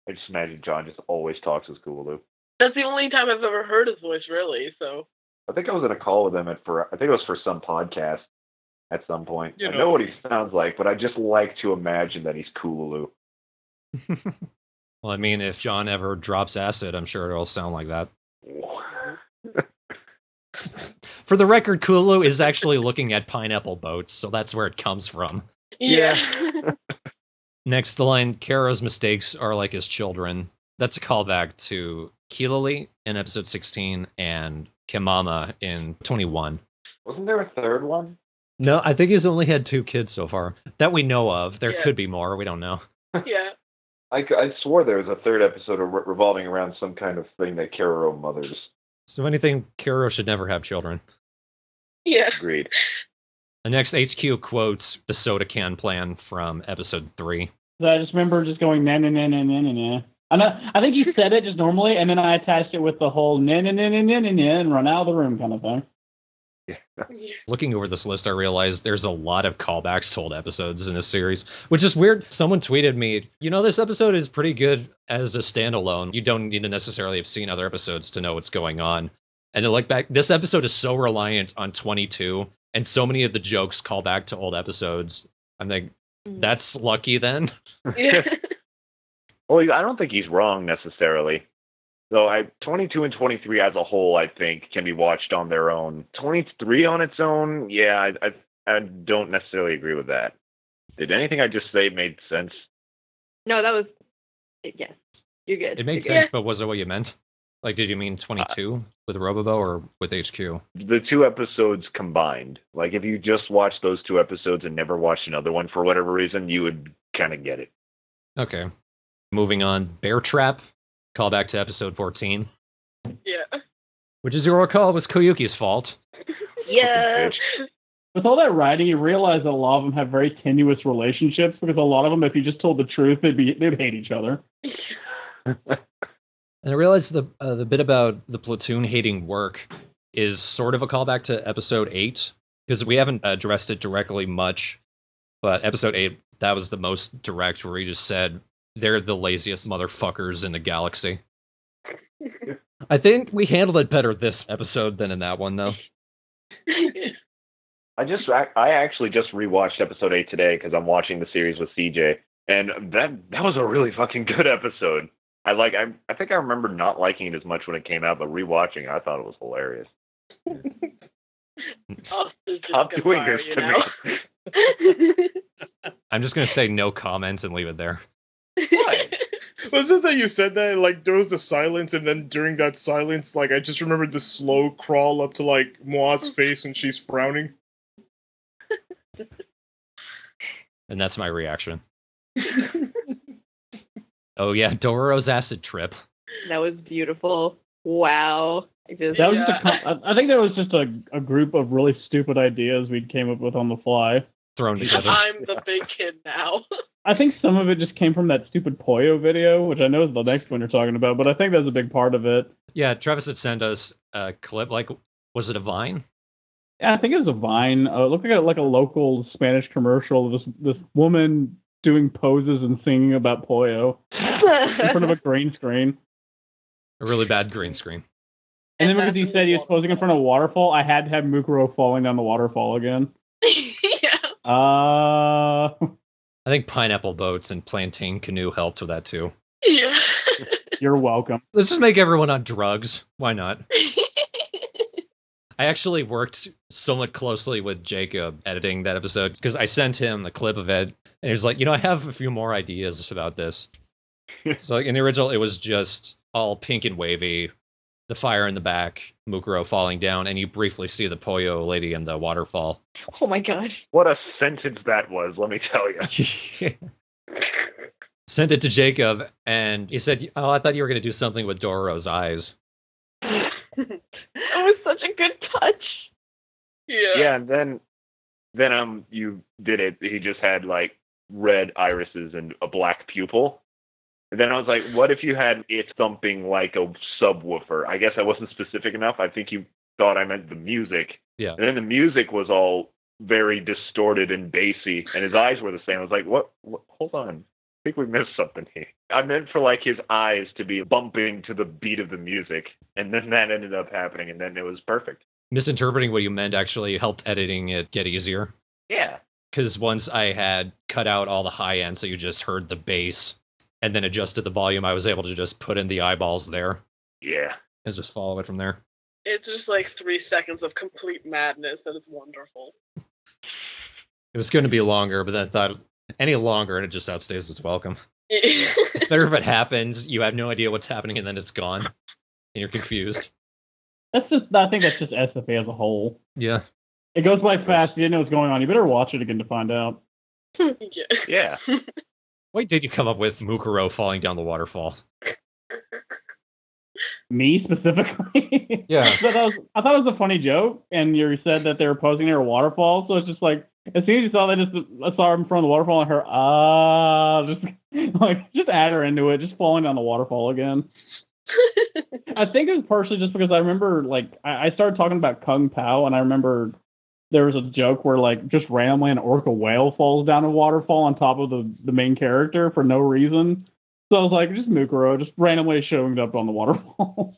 I just imagine John just always talks as Kulu. That's the only time I've ever heard his voice, really. So I think I was in a call with him I think it was for some podcast at some point. You I know what he sounds like, but I just like to imagine that he's Kulu. Well, I mean, if John ever drops acid, I'm sure it'll sound like that. For the record, Kulu is actually looking at pineapple boats, so that's where it comes from. yeah. Next, the line, Kara's mistakes are like his children. That's a callback to Kilali in episode 16 and Kimama in 21. Wasn't there a third one? No, I think he's only had 2 kids so far. That we know of. There Yeah. could be more. We don't know. Yeah. I swore there was a third episode revolving around some kind of thing that Kero mothers. So if anything, Kara should never have children. Yeah. Agreed. The next HQ quotes the soda can plan from episode 3. So I just remember just going, nah, nah, nah, nah, nah, nah, nah. I think you said it just normally, and then I attached it with the whole nah, nah, nah, nah, nah, nah, nah, and run out of the room kind of thing. Looking over this list, I realized there's a lot of callbacks to old episodes in this series, which is weird. Someone tweeted me, this episode is pretty good as a standalone. You don't need to necessarily have seen other episodes to know what's going on. And to look back, this episode is so reliant on 22, and so many of the jokes call back to old episodes. I'm like, that's lucky then. Yeah. Well, I don't think he's wrong necessarily. So 22 and 23 as a whole, I think, can be watched on their own. 23 on its own, yeah, I don't necessarily agree with that. Did anything I just say made sense? No, that was yes. You're good. It made sense, but was it what you meant? Like, did you mean 22 with Robobo or with HQ? The 2 episodes combined. Like, if you just watched those 2 episodes and never watched another one for whatever reason, you would kind of get it. Okay. Moving on, Bear Trap. Call back to episode 14. Yeah. Which, as you recall, was Koyuki's fault. Yeah. With all that writing, you realize that a lot of them have very tenuous relationships, because a lot of them, if you just told the truth, they'd hate each other. And I realized the bit about the platoon hating work is sort of a callback to episode 8, because we haven't addressed it directly much, but episode 8, that was the most direct, where he just said, they're the laziest motherfuckers in the galaxy. I think we handled it better this episode than in that one, though. I actually just rewatched episode 8 today because I'm watching the series with CJ, and that was a really fucking good episode. I think I remember not liking it as much when it came out, but rewatching it, I thought it was hilarious. Stop doing this to me. I'm just gonna say no comment and leave it there. Why? Was this that you said that? Like, there was the silence, and then during that silence, like, I just remembered the slow crawl up to, like, Moa's face when she's frowning. And that's my reaction. Oh yeah, Dororo's acid trip. That was beautiful. Wow. I think there was just a group of really stupid ideas we came up with on the fly. Thrown together. I'm the big kid now. I think some of it just came from that stupid Poyo video, which I know is the next one you're talking about, but I think that's a big part of it. Yeah, Travis had sent us a clip. Like, was it a Vine? Yeah, I think it was a Vine. It looked like a local Spanish commercial. This woman doing poses and singing about Poyo in front of a green screen. A really bad green screen. And then because he said he was posing in front of a waterfall, I had to have Mukuro falling down the waterfall again. Yeah. I I think pineapple boats and plantain canoe helped with that too. Yeah. You're welcome. Let's just make everyone on drugs. Why not? I actually worked somewhat closely with Jacob editing that episode because I sent him a clip of it, and he was like, I have a few more ideas about this. So in the original, it was just all pink and wavy, the fire in the back, Mukuro falling down, and you briefly see the Poyo lady in the waterfall. Oh my god. What a sentence that was, let me tell you. Sent it to Jacob, and he said, "Oh, I thought you were going to do something with Dororo's eyes." That was such a good touch. Yeah. Yeah, and then you did it. He just had like red irises and a black pupil. And then I was like, what if you had it thumping like a subwoofer? I guess I wasn't specific enough. I think you thought I meant the music. Yeah. And then the music was all very distorted and bassy, and his eyes were the same. I was like, what? Hold on. I think we missed something here. I meant for like his eyes to be bumping to the beat of the music, and then that ended up happening, and then it was perfect. Misinterpreting what you meant actually helped editing it get easier. Yeah. Because once I had cut out all the high end, so you just heard the bass, and then adjusted the volume, I was able to just put in the eyeballs there Yeah. and just follow it from there. It's just like 3 seconds of complete madness, and it's wonderful. It was going to be longer, but then I thought any longer and it just outstays its welcome. Yeah. It's better if it happens, you have no idea what's happening, and then it's gone, and you're confused. I think that's just SFA as a whole. Yeah. It goes by fast. You didn't know what's going on. You better watch it again to find out. Yeah. Why did you come up with Mukuro falling down the waterfall? Me specifically? Yeah. I thought it was a funny joke, and you said that they were posing near a waterfall, so it's just like, as soon as you saw that, I saw her in front of the waterfall, and just add her into it, just falling down the waterfall again. I think it was partially just because I remember, like, I started talking about Kung Pao, and I remember there was a joke where, like, just randomly an orca whale falls down a waterfall on top of the main character for no reason. So I was like, just Mukuro, just randomly showing up on the waterfall.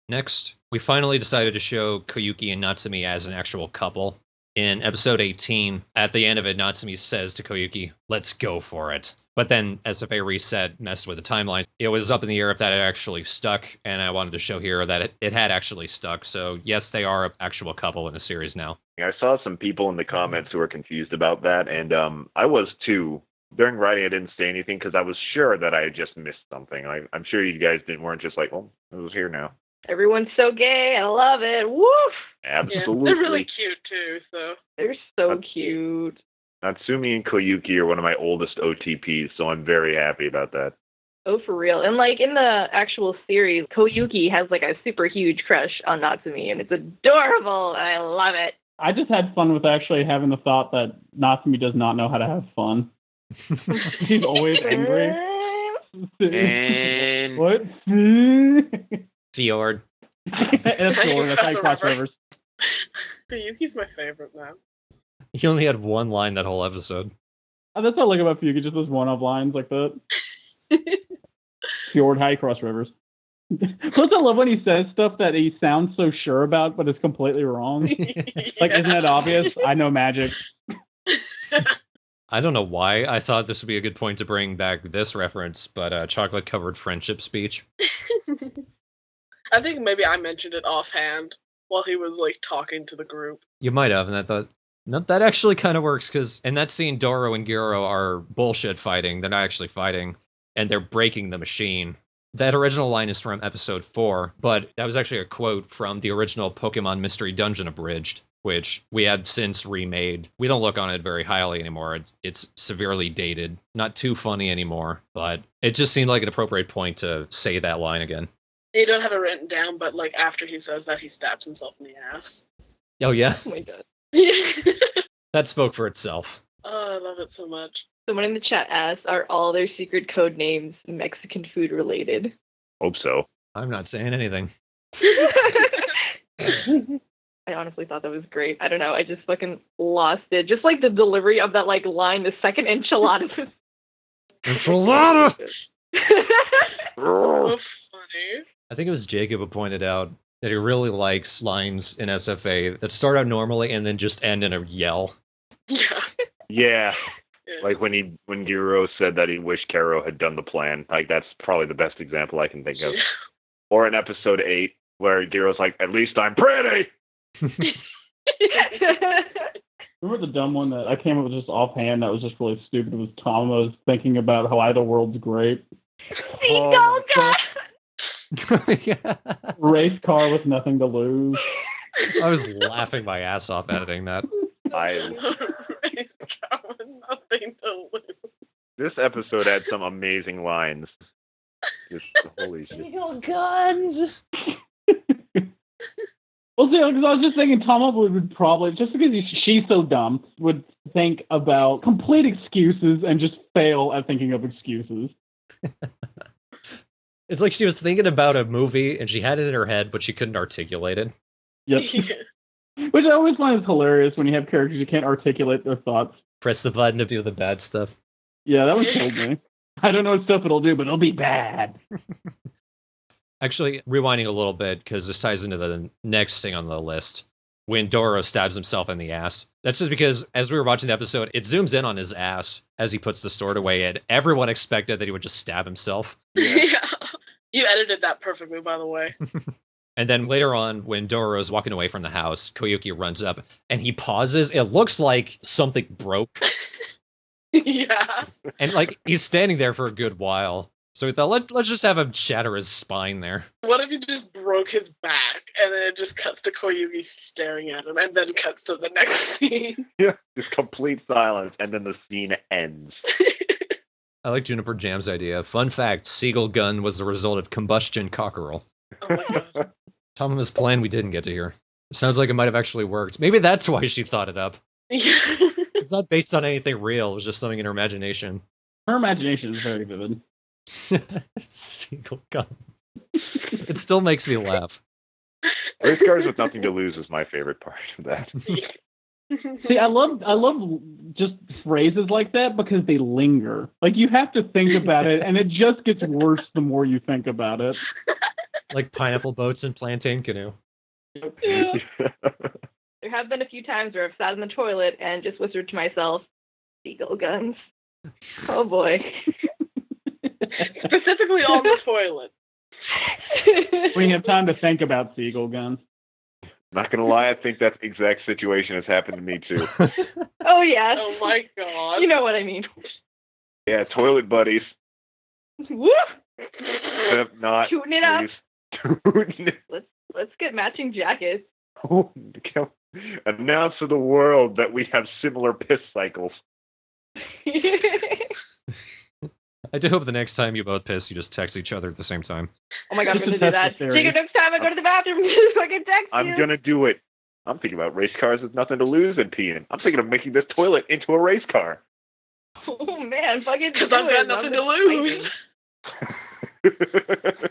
Next, we finally decided to show Koyuki and Natsumi as an actual couple. In episode 18, at the end of it, Natsumi says to Koyuki, "Let's go for it." But then SFA reset messed with the timeline. It was up in the air if that had actually stuck, and I wanted to show here that it had actually stuck. So yes, they are an actual couple in the series now. I saw some people in the comments who were confused about that, and I was too. During writing, I didn't say anything because I was sure that I had just missed something. I'm sure you guys weren't just like, "Oh, it was here now." Everyone's so gay. I love it. Woof! Absolutely. Yeah, they're really cute too, so. They're so cute. Natsumi and Koyuki are one of my oldest OTPs, so I'm very happy about that. Oh, for real. And, like, in the actual series, Koyuki has, like, a super huge crush on Natsumi, and it's adorable. I love it. I just had fun with actually having the thought that Natsumi does not know how to have fun. He's always angry. And What? Fjord. That's cool. That's how you cross rivers. Yuki's my favorite now. He only had one line that whole episode. That's what I like about Fuga, just those one-off lines like that. Fjord, how you cross rivers. Plus, I love when he says stuff that he sounds so sure about, but it's completely wrong. Like, isn't that obvious? I know magic. I don't know why I thought this would be a good point to bring back this reference, but chocolate-covered friendship speech. I think maybe I mentioned it offhand while he was, like, talking to the group. You might have, and I thought, no, that actually kind of works, because in that scene, Doro and Giro are bullshit fighting. They're not actually fighting, and they're breaking the machine. That original line is from episode 4, but that was actually a quote from the original Pokemon Mystery Dungeon Abridged, which we had since remade. We don't look on it very highly anymore. It's severely dated. Not too funny anymore, but it just seemed like an appropriate point to say that line again. You don't have it written down, but, like, after he says that, he stabs himself in the ass. Oh, yeah? Oh my god. That spoke for itself. Oh, I love it so much. Someone in the chat asked, are all their secret code names Mexican food related? hope so. I'm not saying anything. I honestly thought that was great. I don't know. I just fucking lost it. Just like the delivery of that like line, the second enchilada. Enchilada! So funny. I think it was Jacob who pointed out that he really likes lines in SFA that start out normally and then just end in a yell. Yeah. Yeah. Like when Giro said that he wished Caro had done the plan. Like that's probably the best example I can think of. Or in episode 8 where Giro's like, "At least I'm pretty." Remember the dumb one that I came up with just offhand that was just really stupid? It was Tom was thinking about how the world's great. Seagull gun! Yeah. Race car with nothing to lose. I was laughing my ass off editing that. Race car with nothing to lose. This episode had some amazing lines. Just holy shit. Seagull guns! Well, see, because I was just thinking Tom would probably, just because she's so dumb, would think about complete excuses and just fail at thinking of excuses. It's like she was thinking about a movie and she had it in her head, but she couldn't articulate it. Yep. Yeah. Which I always find is hilarious when you have characters who can't articulate their thoughts. Press the button to do the bad stuff. Yeah, that was killed me. I don't know what stuff it'll do, but it'll be bad. Actually, rewinding a little bit, because this ties into the next thing on the list. When Doro stabs himself in the ass. That's just because, as we were watching the episode, it zooms in on his ass as he puts the sword away, and everyone expected that he would just stab himself. Yeah. You edited that perfectly, by the way. And then later on, when Doro's walking away from the house, Koyuki runs up, and he pauses. It looks like something broke. Yeah. And, like, he's standing there for a good while. So we thought, let's just have him shatter his spine there. What if he just broke his back and then it just cuts to Koyuki staring at him and then cuts to the next scene? Yeah, just complete silence, and then the scene ends. I like Juniper Jam's idea. Fun fact, Seagull gun was the result of combustion cockerel. Oh my god. Thomas' plan we didn't get to hear. Sounds like it might have actually worked. Maybe that's why she thought it up. Yeah. It's not based on anything real. It was just something in her imagination. Her imagination is very vivid. Seagull gun. It still makes me laugh. Race cars with nothing to lose is my favorite part of that. See, I love just phrases like that because they linger. Like, you have to think about it, and it just gets worse the more you think about it. Like pineapple boats and plantain canoe. Yeah. There have been a few times where I've sat in the toilet and just whispered to myself, seagull guns. Oh boy. Specifically on the toilet. When you have time to think about seagull guns. Not gonna lie, I think that exact situation has happened to me too. Oh yeah. Oh my god. You know what I mean. Yeah, toilet buddies. Woo! Except not. Tooting it up. Tooting it. Let's get matching jackets. Oh, announce to the world that we have similar piss cycles. I do hope the next time you both piss, you just text each other at the same time. Oh my god, I'm gonna do That's that. the theory. Jacob, next time I go to the bathroom, just fucking text I'm you. gonna do it. I'm thinking about race cars with nothing to lose and peeing. I'm thinking of making this toilet into a race car. Oh man, fucking do Because I've got it. nothing I'm to just lose.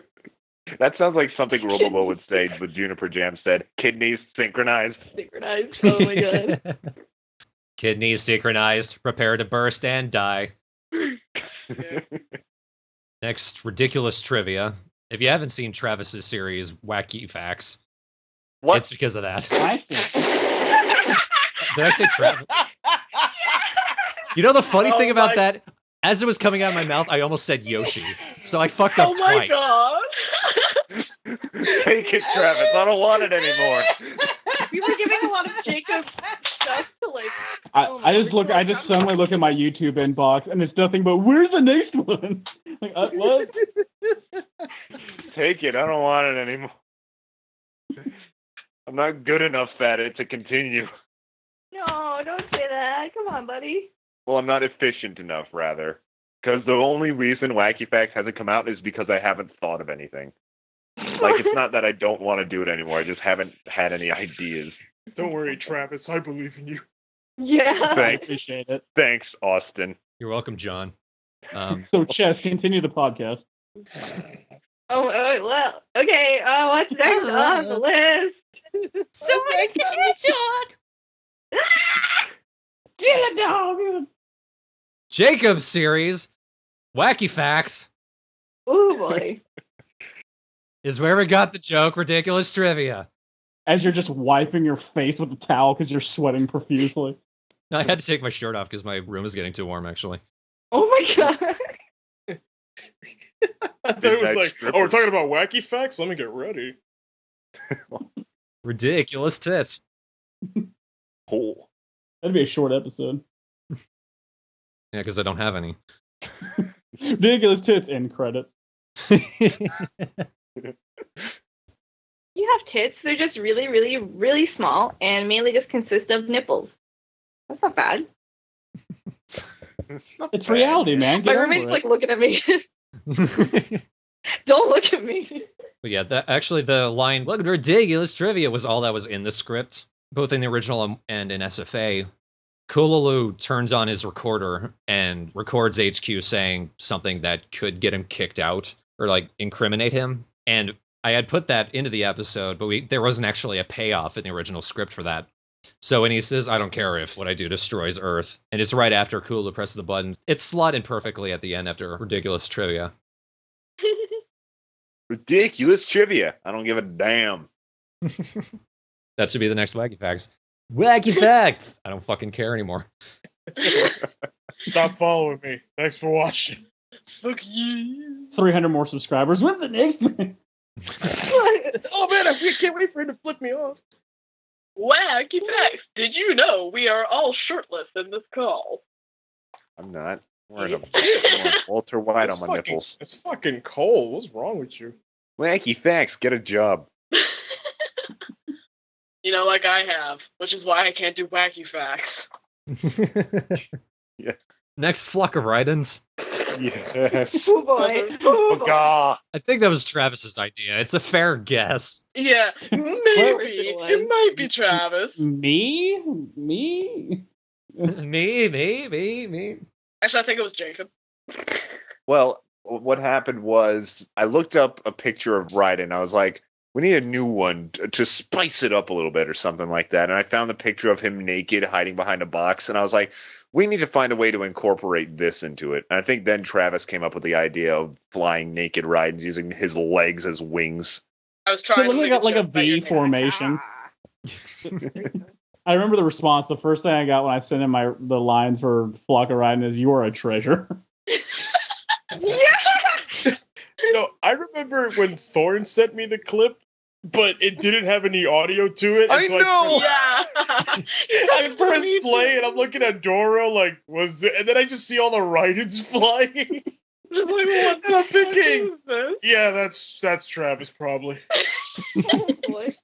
That sounds like something Robobo would say, but Juniper Jam said, kidneys synchronized. synchronized. Oh my god. Kidneys synchronized, prepare to burst and die. Next, ridiculous trivia. If you haven't seen Travis's series, Wacky Facts, What? it's because of that. I think. Did I say Travis? You know the funny thing Oh about my- that? As it was coming out of my mouth, I almost said Yoshi. So I fucked up Oh my twice. god. Take it, Travis. I don't want it anymore. We were giving a lot of Jacob stuff to like. I just suddenly look at my YouTube inbox and it's nothing but where's the next one? Like, what? Take it. I don't want it anymore. I'm not good enough at it to continue. No, don't say that. Come on, buddy. Well, I'm not efficient enough, rather. Because the only reason Wacky Facts hasn't come out is because I haven't thought of anything. Like, it's not that I don't want to do it anymore. I just haven't had any ideas. Don't worry, Travis. I believe in you. Yeah. I Thanks. appreciate it. Thanks, Austin. You're welcome, John. So, Chess, continue the podcast. Oh, well. Okay. What's next on the list? Somebody get me, John. Get it, dog. Jacob's series, Wacky Facts, Oh boy. is where we got the joke, ridiculous trivia. As you're just wiping your face with a towel because you're sweating profusely. No, I had to take my shirt off because my room is getting too warm, actually. Oh my god. I thought it was Midnight like, oh, we're strippers. talking about wacky facts? Let me get ready. Ridiculous tits. Oh. That'd be a short episode. Yeah, because I don't have any. Ridiculous tits. End credits. You have tits. They're just really, really, really small and mainly just consist of nipples. That's not bad. It's not It's bad. reality, man. Get My over roommate's it. like looking at me. Don't look at me. But yeah, actually the line, "Look at ridiculous trivia," was all that was in the script, both in the original and in SFA. Kululu turns on his recorder and records HQ saying something that could get him kicked out or like incriminate him. And I had put that into the episode, but there wasn't actually a payoff in the original script for that. So when he says, "I don't care if what I do destroys Earth," and it's right after Kululu presses the button, it's slotted perfectly at the end after ridiculous trivia. Ridiculous trivia. I don't give a damn. That should be the next wacky facts. Wacky fact! I don't fucking care anymore. Stop following me. Thanks for watching. Fuck you. 300 more subscribers. When's the next one? Oh man, I can't wait for him to flip me off. Wacky facts. Did you know we are all shirtless in this call? I'm not. I'm wearing a Walter White on my nipples. It's fucking cold. What's wrong with you? Wacky facts. Get a job. You know, like I have, which is why I can't do wacky facts. Yeah. Next flock of write-ins. Yes. Oh boy. Oh boy. Baga. I think that was Travis's idea. It's a fair guess. Yeah, maybe. It might be Travis. Me? me. Actually, I think it was Jacob. Well, what happened was I looked up a picture of Raiden. I was like, we need a new one to spice it up a little bit or something like that. And I found the picture of him naked hiding behind a box. And I was like, we need to find a way to incorporate this into it. And I think then Travis came up with the idea of flying naked Raidens using his legs as wings. I was So trying to literally make got like a joke about your V name. formation. Ah. I remember the response. The first thing I got when I sent in the lines for Flock of Raiden is, "You are a treasure." Yeah. No, I remember when Thorn sent me the clip, but it didn't have any audio to it. and I so know! Yeah. I press play and I'm looking at Doro like, was it? And then I just see all the Raidens flying. Just like, what And I'm the fuck thinking, is this? yeah, that's Travis probably. Oh boy.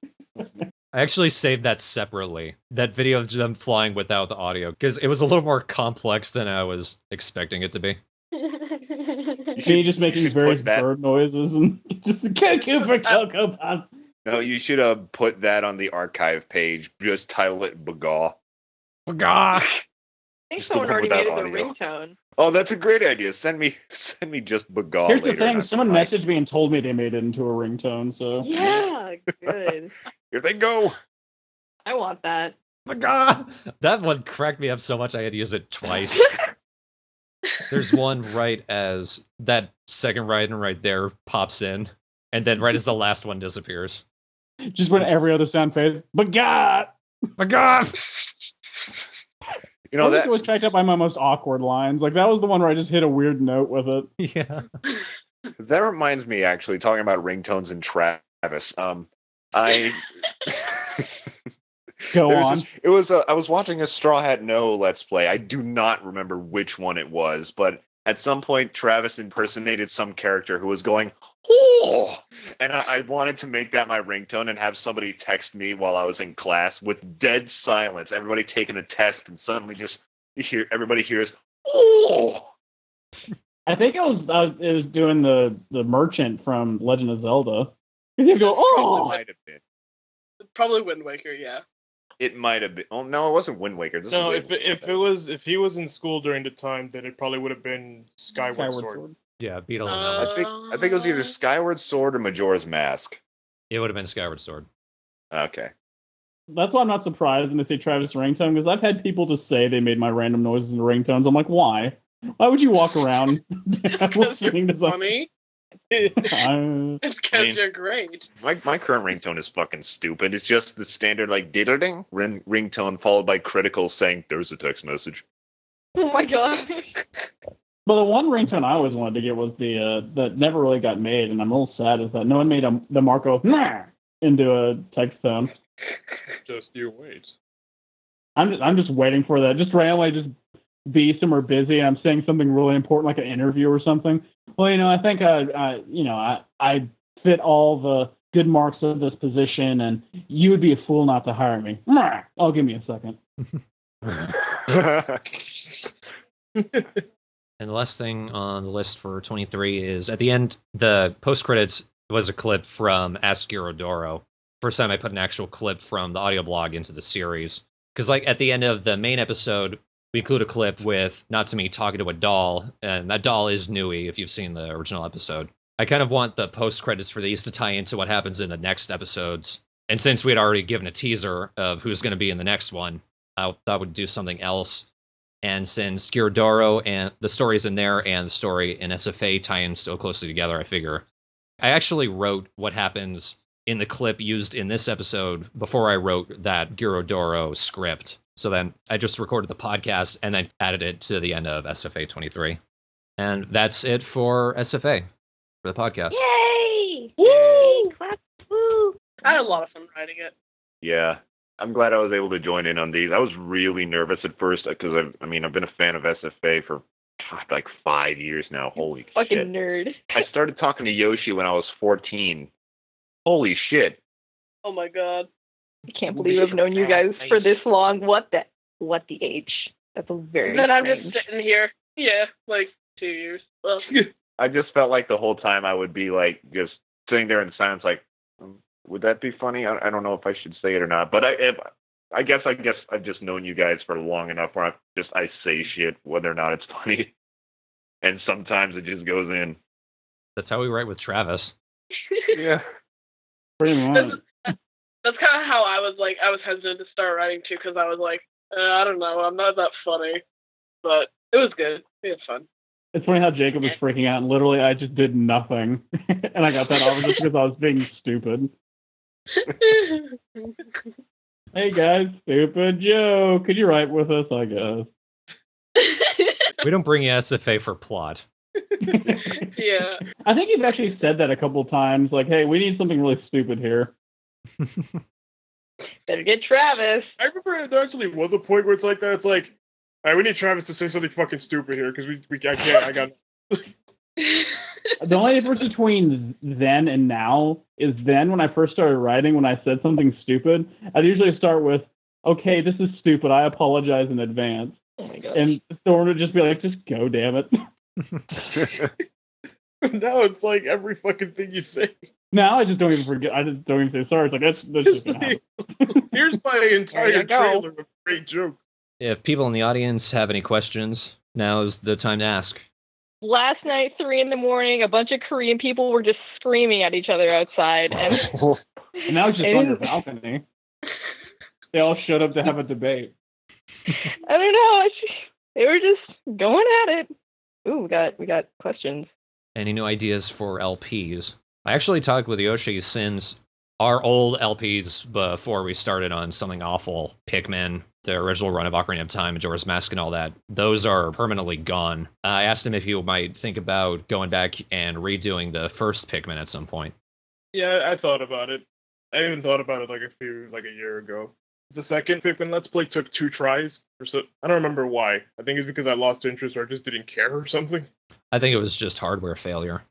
I actually saved that separately. That video of them flying without the audio, because it was a little more complex than I was expecting it to be. Me just making should various put that- bird noises and just cuckoo for Cocoa Pops. No, you should put that on the archive page. Just title it Baga. Gah! I think Just the someone one already without made it the audio. ringtone. Oh, that's a great idea. Send me just Baga Here's later. the thing: and someone I- messaged me and told me they made it into a ringtone. So Yeah, good. Here they go. I want that. Gah! That one cracked me up so much I had to use it twice. There's one right as that second Raiden right there pops in, and then right as the last one disappears. just when every other sound fades, but God, Gah! You know that it was cracked up by my most awkward lines. Like that was the one where I just hit a weird note with it. Yeah. that reminds me actually talking about ringtones and Travis. I Go There's on. I was watching a Straw Hat No Let's Play. I do not remember which one it was, but at some point Travis impersonated some character who was going, "Oh!" And I wanted to make that my ringtone and have somebody text me while I was in class with dead silence. Everybody taking a test, and suddenly just everybody hears, "Oh!" I think it was doing the merchant from Legend of Zelda. Because you go, It oh, might have been. Probably Wind Waker, yeah. It might have been. Oh no, it wasn't Wind Waker. This No, was if he was in school during the time, then it probably would have been Skyward Sword. Yeah, Beetle and Uh, Elm. I think it was either Skyward Sword or Majora's Mask. It would have been Skyward Sword. Okay. That's why I'm not surprised when they say Travis ringtone, because I've had people just say they made my random noises and ringtones. I'm like, why? Why would you walk around Because listening you're to something? funny. It's because you're great. My current ringtone is fucking stupid. It's just the standard like diddling ringtone followed by critical saying there's a text message. Oh my god. But the one ringtone I always wanted to get was the that never really got made, and I'm a little sad is that no one made the Marco into a text tone. Just you wait. I'm just waiting for that. Just randomly just be somewhere busy and I'm saying something really important like an interview or something. Well, I think I fit all the good marks of this position, and you would be a fool not to hire me. Oh, give me a second. And the last thing on the list for 23 is at the end, the post credits was a clip from Ask Girodoro. First time I put an actual clip from the audio blog into the series. Because like at the end of the main episode, we include a clip with Natsumi talking to a doll, and that doll is Nui, if you've seen the original episode. I kind of want the post-credits for these to tie into what happens in the next episodes. And since we had already given a teaser of who's going to be in the next one, I thought we'd do something else. And since Girodoro and the stories in there and the story in SFA tie in so closely together, I figure I actually wrote what happens in the clip used in this episode before I wrote that Girodoro script. So then I just recorded the podcast and then added it to the end of SFA 23. And that's it for SFA, for the podcast. Yay! Woo! Clap, woo! I had a lot of fun writing it. Yeah. I'm glad I was able to join in on these. I was really nervous at first because I've been a fan of SFA for like 5 years now. Holy Fucking shit. nerd. I started talking to Yoshi when I was 14. Holy shit. Oh my god. I can't believe I've known you guys for this long. What the H? That's a very And then I'm strange. just sitting here. Yeah, like 2 years. Well, I just felt like the whole time I would be like just sitting there in silence like, would that be funny? I don't know if I should say it or not. But I guess I've just known you guys for long enough where I say shit whether or not it's funny. And sometimes it just goes in. That's how we write with Travis. Yeah. Pretty much. that's kind of how I was hesitant to start writing too, because I was like, I don't know, I'm not that funny. But it was good. We had fun. It's funny how Jacob was freaking out, and literally I just did nothing. And I got that off just because I was being stupid. Hey guys, stupid Joe. Could you write with us, I guess? We don't bring you SFA for plot. Yeah. I think you've actually said that a couple of times, like, hey, we need something really stupid here. Better get Travis. I remember there actually was a point where it's like that. It's like, all right, we need Travis to say something fucking stupid here because I got. The only difference between then and now is then when I first started writing, when I said something stupid, I'd usually start with, okay, this is stupid. I apologize in advance. Oh my god. And Thorne would just be like, just go, damn it. Now it's like every fucking thing you say. Now I just don't even forget. I just don't even say sorry. It's like, that's just gonna happen. Here's my There entire you go. trailer of great joke. If people in the audience have any questions, now's the time to ask. Last night, 3 a.m, a bunch of Korean people were just screaming at each other outside, and And now it's just on your balcony. They all showed up to have a debate. I don't know. They were just going at it. Ooh, we got questions. Any new ideas for LPs? I actually talked with Yoshi since our old LPs before we started on Something Awful, Pikmin, the original run of Ocarina of Time, Majora's Mask, and all that. Those are permanently gone. I asked him if he might think about going back and redoing the first Pikmin at some point. Yeah, I thought about it. I even thought about it like a year ago. The second Pikmin Let's Play took 2 tries. I don't remember why. I think it's because I lost interest or I just didn't care or something. I think it was just hardware failure.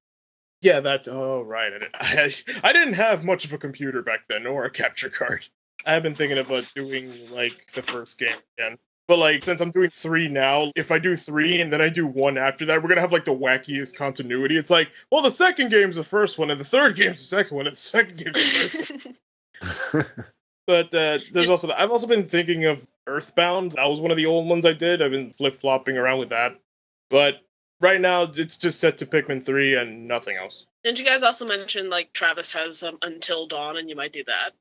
Yeah, oh, right. I didn't have much of a computer back then, or a capture card. I have been thinking about doing, like, the first game again. But, like, since I'm doing 3 now, if I do 3 and then I do 1 after that, we're gonna have, like, the wackiest continuity. It's like, well, the second game's the first one, and the third game's the second one, and the second game's the third one. But there's also I've also been thinking of Earthbound. That was one of the old ones I did. I've been flip-flopping around with that. But right now, it's just set to Pikmin 3 and nothing else. Didn't you guys also mention, like, Travis has Until Dawn, and you might do that?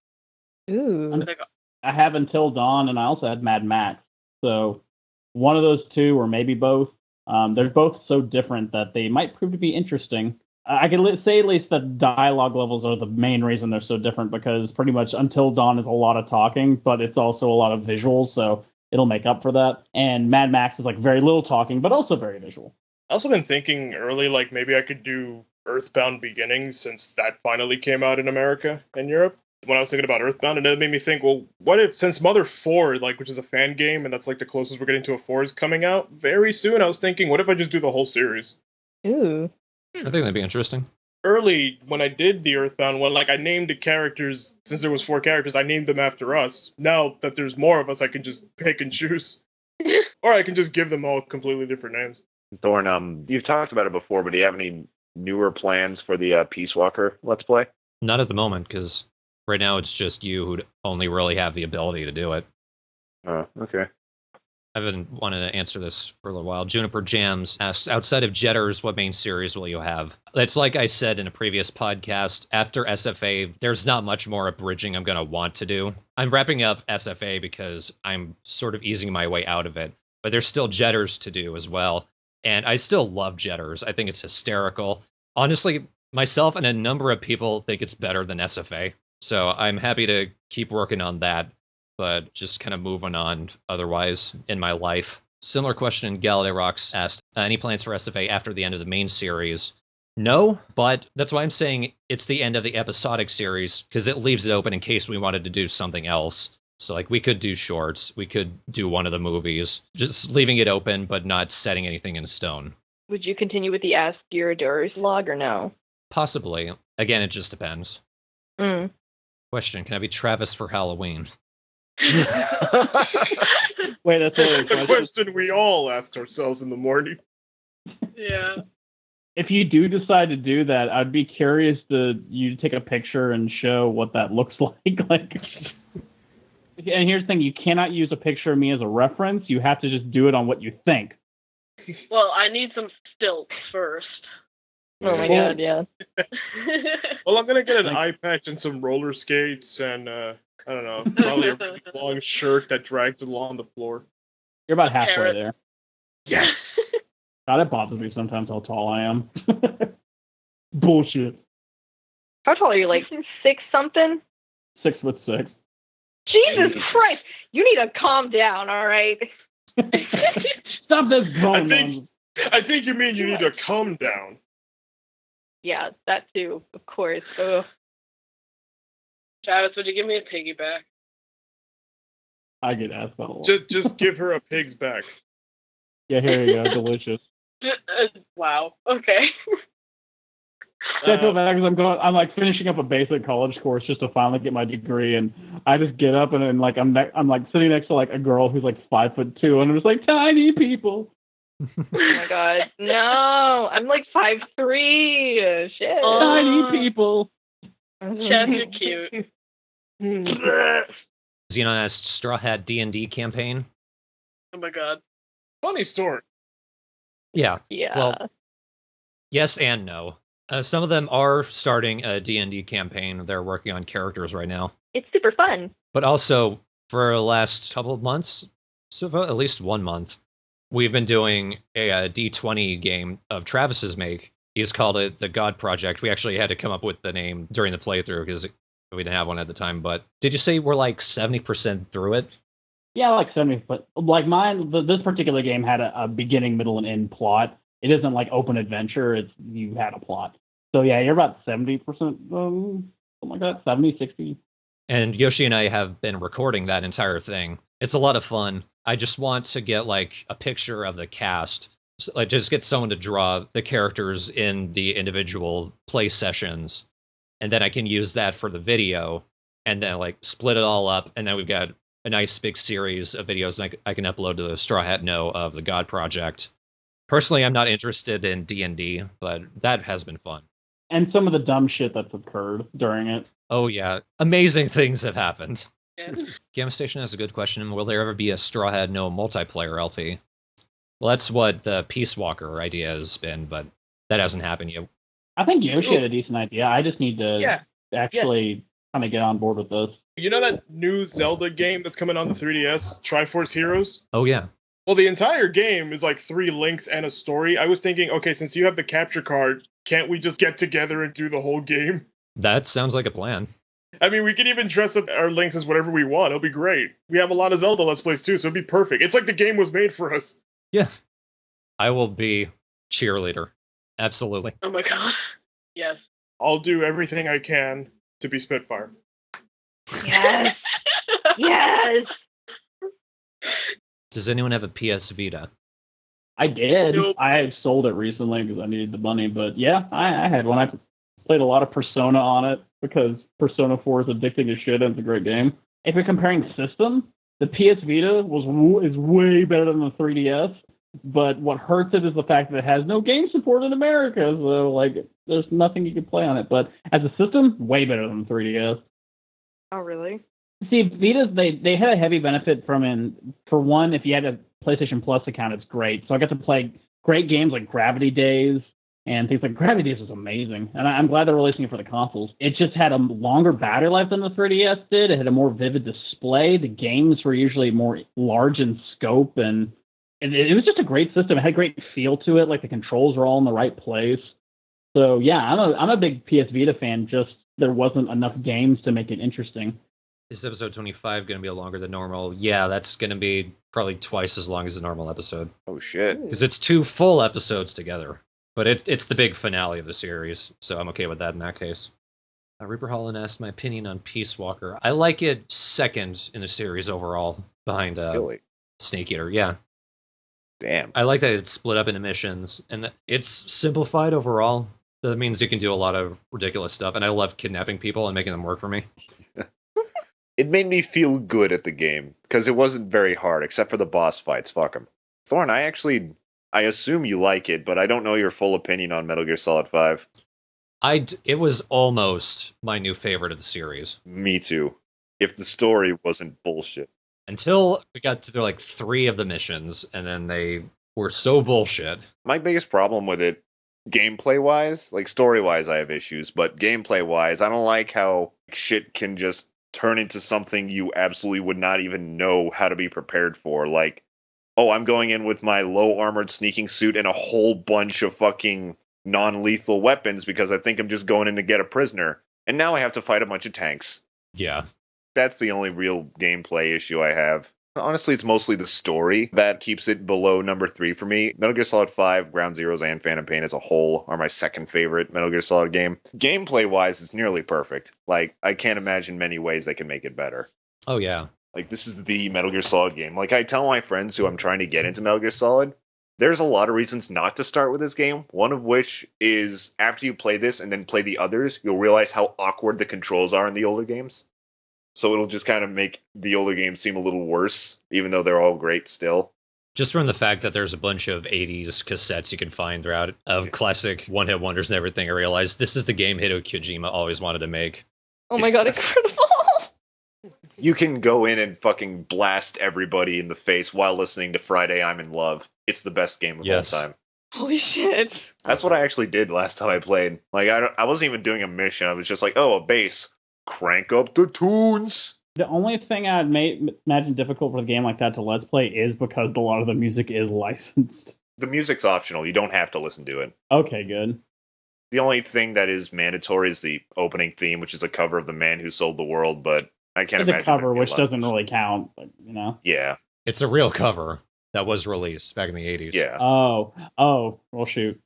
Ooh. I have Until Dawn, and I also had Mad Max. So one of those two, or maybe both. They're both so different that they might prove to be interesting. I can say at least the dialogue levels are the main reason they're so different, because pretty much Until Dawn is a lot of talking, but it's also a lot of visuals, so it'll make up for that. And Mad Max is like very little talking, but also very visual. I also been thinking early, like maybe I could do Earthbound Beginnings since that finally came out in America and Europe. When I was thinking about Earthbound, and it made me think, well, what if since Mother 4, like which is a fan game, and that's like the closest we're getting to a 4 is coming out very soon. I was thinking, what if I just do the whole series? Ooh. I think that'd be interesting. Early when I did the Earthbound one, like I named the characters since there was 4 characters, I named them after us. Now that there's more of us, I can just pick and choose, or I can just give them all completely different names. Thorn, you've talked about it before, but do you have any newer plans for the Peace Walker Let's Play? Not at the moment, because right now it's just you who only really have the ability to do it. Oh, okay. I've been wanting to answer this for a little while. Juniper Jams asks, outside of Jetters, what main series will you have? It's like I said in a previous podcast, after SFA, there's not much more abridging I'm going to want to do. I'm wrapping up SFA because I'm sort of easing my way out of it, but there's still Jetters to do as well. And I still love Jetters. I think it's hysterical. Honestly, myself and a number of people think it's better than SFA. So I'm happy to keep working on that, but just kind of moving on otherwise in my life. Similar question, Galaday Rocks asked, any plans for SFA after the end of the main series? No, but that's why I'm saying it's the end of the episodic series, because it leaves it open in case we wanted to do something else. So, like, we could do shorts, we could do one of the movies, just leaving it open, but not setting anything in stone. Would you continue with the Ask Your Doors log or no? Possibly. Again, it just depends. Question, can I be Travis for Halloween? Wait, that's The question we all asked ourselves in the morning. Yeah. If you do decide to do that, I'd be curious to you take a picture and show what that looks like. And here's the thing, you cannot use a picture of me as a reference. You have to just do it on what you think. Well, I need some stilts first. Oh my god, yeah. Well, I'm gonna get an eye patch and some roller skates and I don't know, probably a really long shirt that drags along the floor. You're about halfway there. Yes. God, it bothers me sometimes how tall I am. Bullshit. How tall are you? Like 6 something? 6'6". Jesus Christ! You need to calm down, all right? Stop this grown man. I think you mean you need to calm down. Yeah, that too, of course. Ugh. Travis, would you give me a piggyback? I get asked that a lot. Just give her a pig's back. Yeah, here you go. Delicious. Wow. Okay. I feel bad because I'm like finishing up a basic college course just to finally get my degree, and I just get up and then like I'm like sitting next to like a girl who's like 5'2", and I'm just like tiny people. Oh my god, no! I'm like 5'3". Shit. Tiny people. Chef, you're cute. Xenon asked, Straw Hat D&D campaign? Oh my god. Funny story. Yeah. Yeah. Well, yes and no. Some of them are starting a D&D campaign. They're working on characters right now. It's super fun. But also, for the last couple of months, so for at least 1 month, we've been doing a D20 game of Travis's make. He's called it the God Project. We actually had to come up with the name during the playthrough because we didn't have one at the time. But did you say we're like 70% through it? Yeah, like 70. But like mine, this particular game had a beginning, middle, and end plot. It isn't like open adventure. It's you had a plot. So yeah, you're about 70%, something like that, 70, 60. And Yoshi and I have been recording that entire thing. It's a lot of fun. I just want to get like a picture of the cast. So, like just get someone to draw the characters in the individual play sessions. And then I can use that for the video and then like split it all up. And then we've got a nice big series of videos and I can upload to the Straw Hat No of the God Project. Personally, I'm not interested in D&D, but that has been fun. And some of the dumb shit that's occurred during it. Oh, yeah. Amazing things have happened. Yeah. Gamma Station has a good question. Will there ever be a Straw Hat No multiplayer LP? Well, that's what the Peace Walker idea has been, but that hasn't happened yet. I think Yoshi had a decent idea. I just need to actually kind of get on board with this. You know that new Zelda game that's coming on the 3DS, Triforce Heroes? Oh, yeah. Well, the entire game is like 3 links and a story. I was thinking, okay, since you have the capture card, Can't we just get together and do the whole game? That sounds like a plan. I mean, we can even dress up our links as whatever we want. It'll be great. We have a lot of Zelda Let's Plays too, so it'd be perfect. It's like the game was made for us. Yeah. I will be cheerleader. Absolutely. Oh my god. Yes. I'll do everything I can to be Spitfire. Yes. Yes. Does anyone have a PS Vita? I did. Nope. I sold it recently because I needed the money, but yeah, I had one. I played a lot of Persona on it because Persona 4 is addicting as shit and it's a great game. If you're comparing system, the PS Vita is way better than the 3DS, but what hurts it is the fact that it has no game support in America, so like there's nothing you can play on it. But as a system, way better than the 3DS. Oh, really? See, Vitas, they had a heavy benefit for one, if you had a PlayStation Plus account, it's great. So I got to play great games like Gravity Days and things like Gravity Days was amazing. And I'm glad they're releasing it for the consoles. It just had a longer battery life than the 3DS did. It had a more vivid display. The games were usually more large in scope, and it was just a great system. It had a great feel to it. Like the controls were all in the right place. So yeah, I'm a big PS Vita fan. Just there wasn't enough games to make it interesting. Is episode 25 going to be longer than normal? Yeah, that's going to be probably twice as long as the normal episode. Oh, shit. Because it's 2 full episodes together. But it's the big finale of the series, so I'm okay with that in that case. Reaper Holland asked my opinion on Peace Walker. I like it second in the series overall, behind Really? Snake Eater, yeah. Damn. I like that it's split up into missions, and that it's simplified overall. That means you can do a lot of ridiculous stuff, and I love kidnapping people and making them work for me. It made me feel good at the game, because it wasn't very hard, except for the boss fights. Fuck 'em. Thorn, I assume you like it, but I don't know your full opinion on Metal Gear Solid 5. It was almost my new favorite of the series. Me too. If the story wasn't bullshit. Until we got to like 3 of the missions, and then they were so bullshit. My biggest problem with it, gameplay-wise, like story-wise I have issues, but gameplay-wise, I don't like how shit can just turn into something you absolutely would not even know how to be prepared for. Like, oh, I'm going in with my low-armored sneaking suit and a whole bunch of fucking non-lethal weapons because I think I'm just going in to get a prisoner. And now I have to fight a bunch of tanks. Yeah. That's the only real gameplay issue I have. Honestly, it's mostly the story that keeps it below number 3 for me. Metal Gear Solid 5, Ground Zeroes, and Phantom Pain as a whole are my second favorite Metal Gear Solid game. Gameplay-wise, it's nearly perfect. Like, I can't imagine many ways they can make it better. Oh, yeah. Like, this is the Metal Gear Solid game. Like, I tell my friends who I'm trying to get into Metal Gear Solid, there's a lot of reasons not to start with this game. One of which is, after you play this and then play the others, you'll realize how awkward the controls are in the older games. So it'll just kind of make the older games seem a little worse, even though they're all great still. Just from the fact that there's a bunch of 80s cassettes you can find throughout of classic one-hit wonders and everything, I realized this is the game Hideo Kojima always wanted to make. Oh my god, incredible! You can go in and fucking blast everybody in the face while listening to Friday I'm in Love. It's the best game of all time. Holy shit. That's what I actually did last time I played. Like, I wasn't even doing a mission. I was just like, oh, a bass. Crank up the tunes. The only thing I'd imagine difficult for a game like that to Let's Play is because a lot of the music is licensed. The music's optional. You don't have to listen to it. Okay, good. The only thing that is mandatory is the opening theme, which is a cover of The Man Who Sold the World, but I can't imagine. It's a cover, which doesn't really count, but, you know. Yeah. It's a real cover that was released back in the 80s. Yeah. Oh, well, shoot.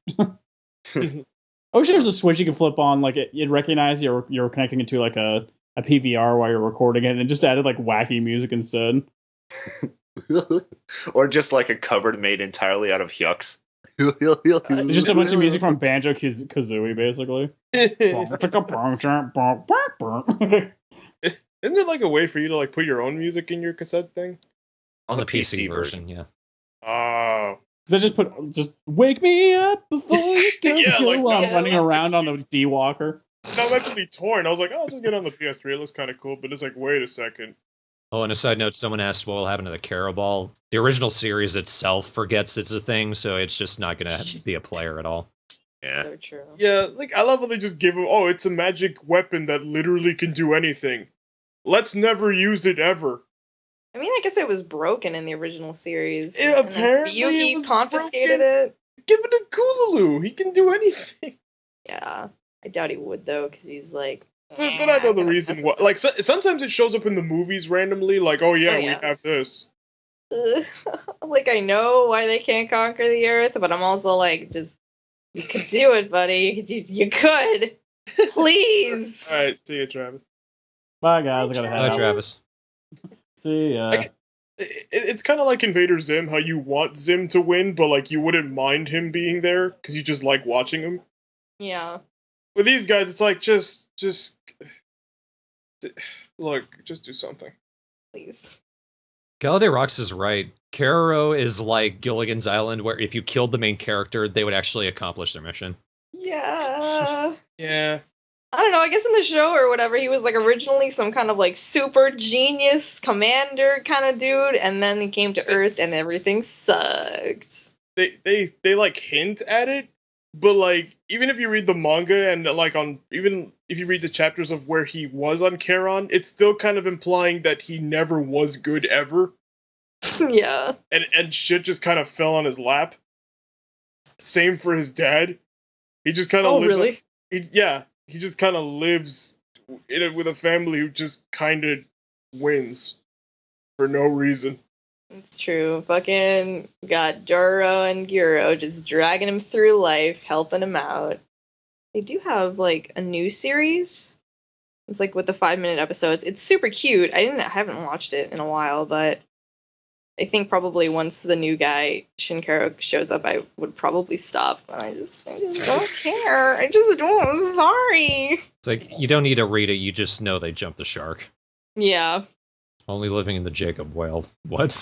I wish there was a switch you could flip on, like it'd recognize you're connecting it to like a PVR while you're recording it, and it just added like wacky music instead. Or just like a cupboard made entirely out of yucks. Just a bunch of music from Banjo Kazooie, basically. Isn't there like a way for you to like put your own music in your cassette thing? On the PC version, yeah. Oh. Because I just wake me up before you go. Yeah, like, while I'm no, running around on the D-Walker. Not meant to be torn. I was like, oh, I'll just get on the PS3. It looks kind of cool, but it's like, wait a second. Oh, and a side note, someone asked what will happen to the Carol Ball. The original series itself forgets it's a thing, so it's just not going to be a player at all. Yeah. So true. Yeah, like, I love how they just give him, oh, it's a magic weapon that literally can do anything. Let's never use it ever. I mean, I guess it was broken in the original series. Yeah, and then apparently Yugi it was confiscated broken. it. Give it to Kulalu. He can do anything. Yeah, I doubt he would though, because he's like. But I know I'm the gonna reason mess why. with Like, sometimes it shows up in the movies randomly, like, oh yeah, Oh, we yeah. have this. like I know why they can't conquer the earth, but I'm also like, just you could do it, buddy. You could, please. Alright, see you, Travis. Bye, guys. I gotta head Bye, out. Travis. See ya. Like, it's kind of like Invader Zim, how you want Zim to win, but like you wouldn't mind him being there because you just like watching him. Yeah, With these guys, it's like just look, just do something. please. Galladay Rocks is right. Keroro is like Gilligan's Island, where if you killed the main character, they would actually accomplish their mission. Yeah. Yeah. I don't know, I guess in the show or whatever, he was like originally some kind of like super genius commander kind of dude, and then he came to Earth and everything sucked. They like hint at it, but like even if you read the manga and like on even if you read the chapters of where he was on Charon, it's still kind of implying that he never was good ever. Yeah. And shit just kind of fell on his lap. Same for his dad. He just kind of Oh, lives. really? He just kind of lives with a family who just kind of wins for no reason. It's true. Fucking got Joro and Guro just dragging him through life, helping him out. They do have like a new series. It's like with the 5-minute episodes. It's super cute. I haven't watched it in a while, but I think probably once the new guy Shinkaro shows up, I would probably stop. I just don't care. I just don't. I'm sorry. It's like, you don't need to read it, you just know they jumped the shark. Yeah. Only living in the Jacob Whale. What?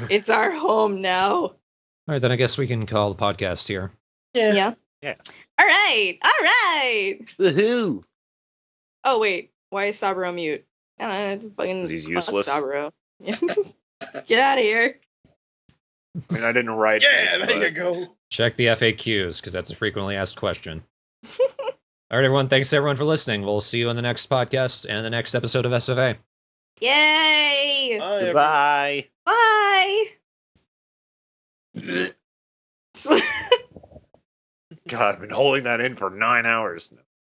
It's our home now. Alright, then I guess we can call the podcast here. Yeah. Yeah. All right. All right. Woohoo! Oh wait, why is Saburo mute? I don't know, fucking 'Cause he's fuck useless. Saburo. Get out of here. I mean, I didn't write. Yeah, it, there you but- go. Check the FAQs, because that's a frequently asked question. Alright, everyone, thanks everyone for listening. We'll see you on the next podcast and the next episode of SFA. Yay! Bye, Goodbye. Bye. God, I've been holding that in for 9 hours.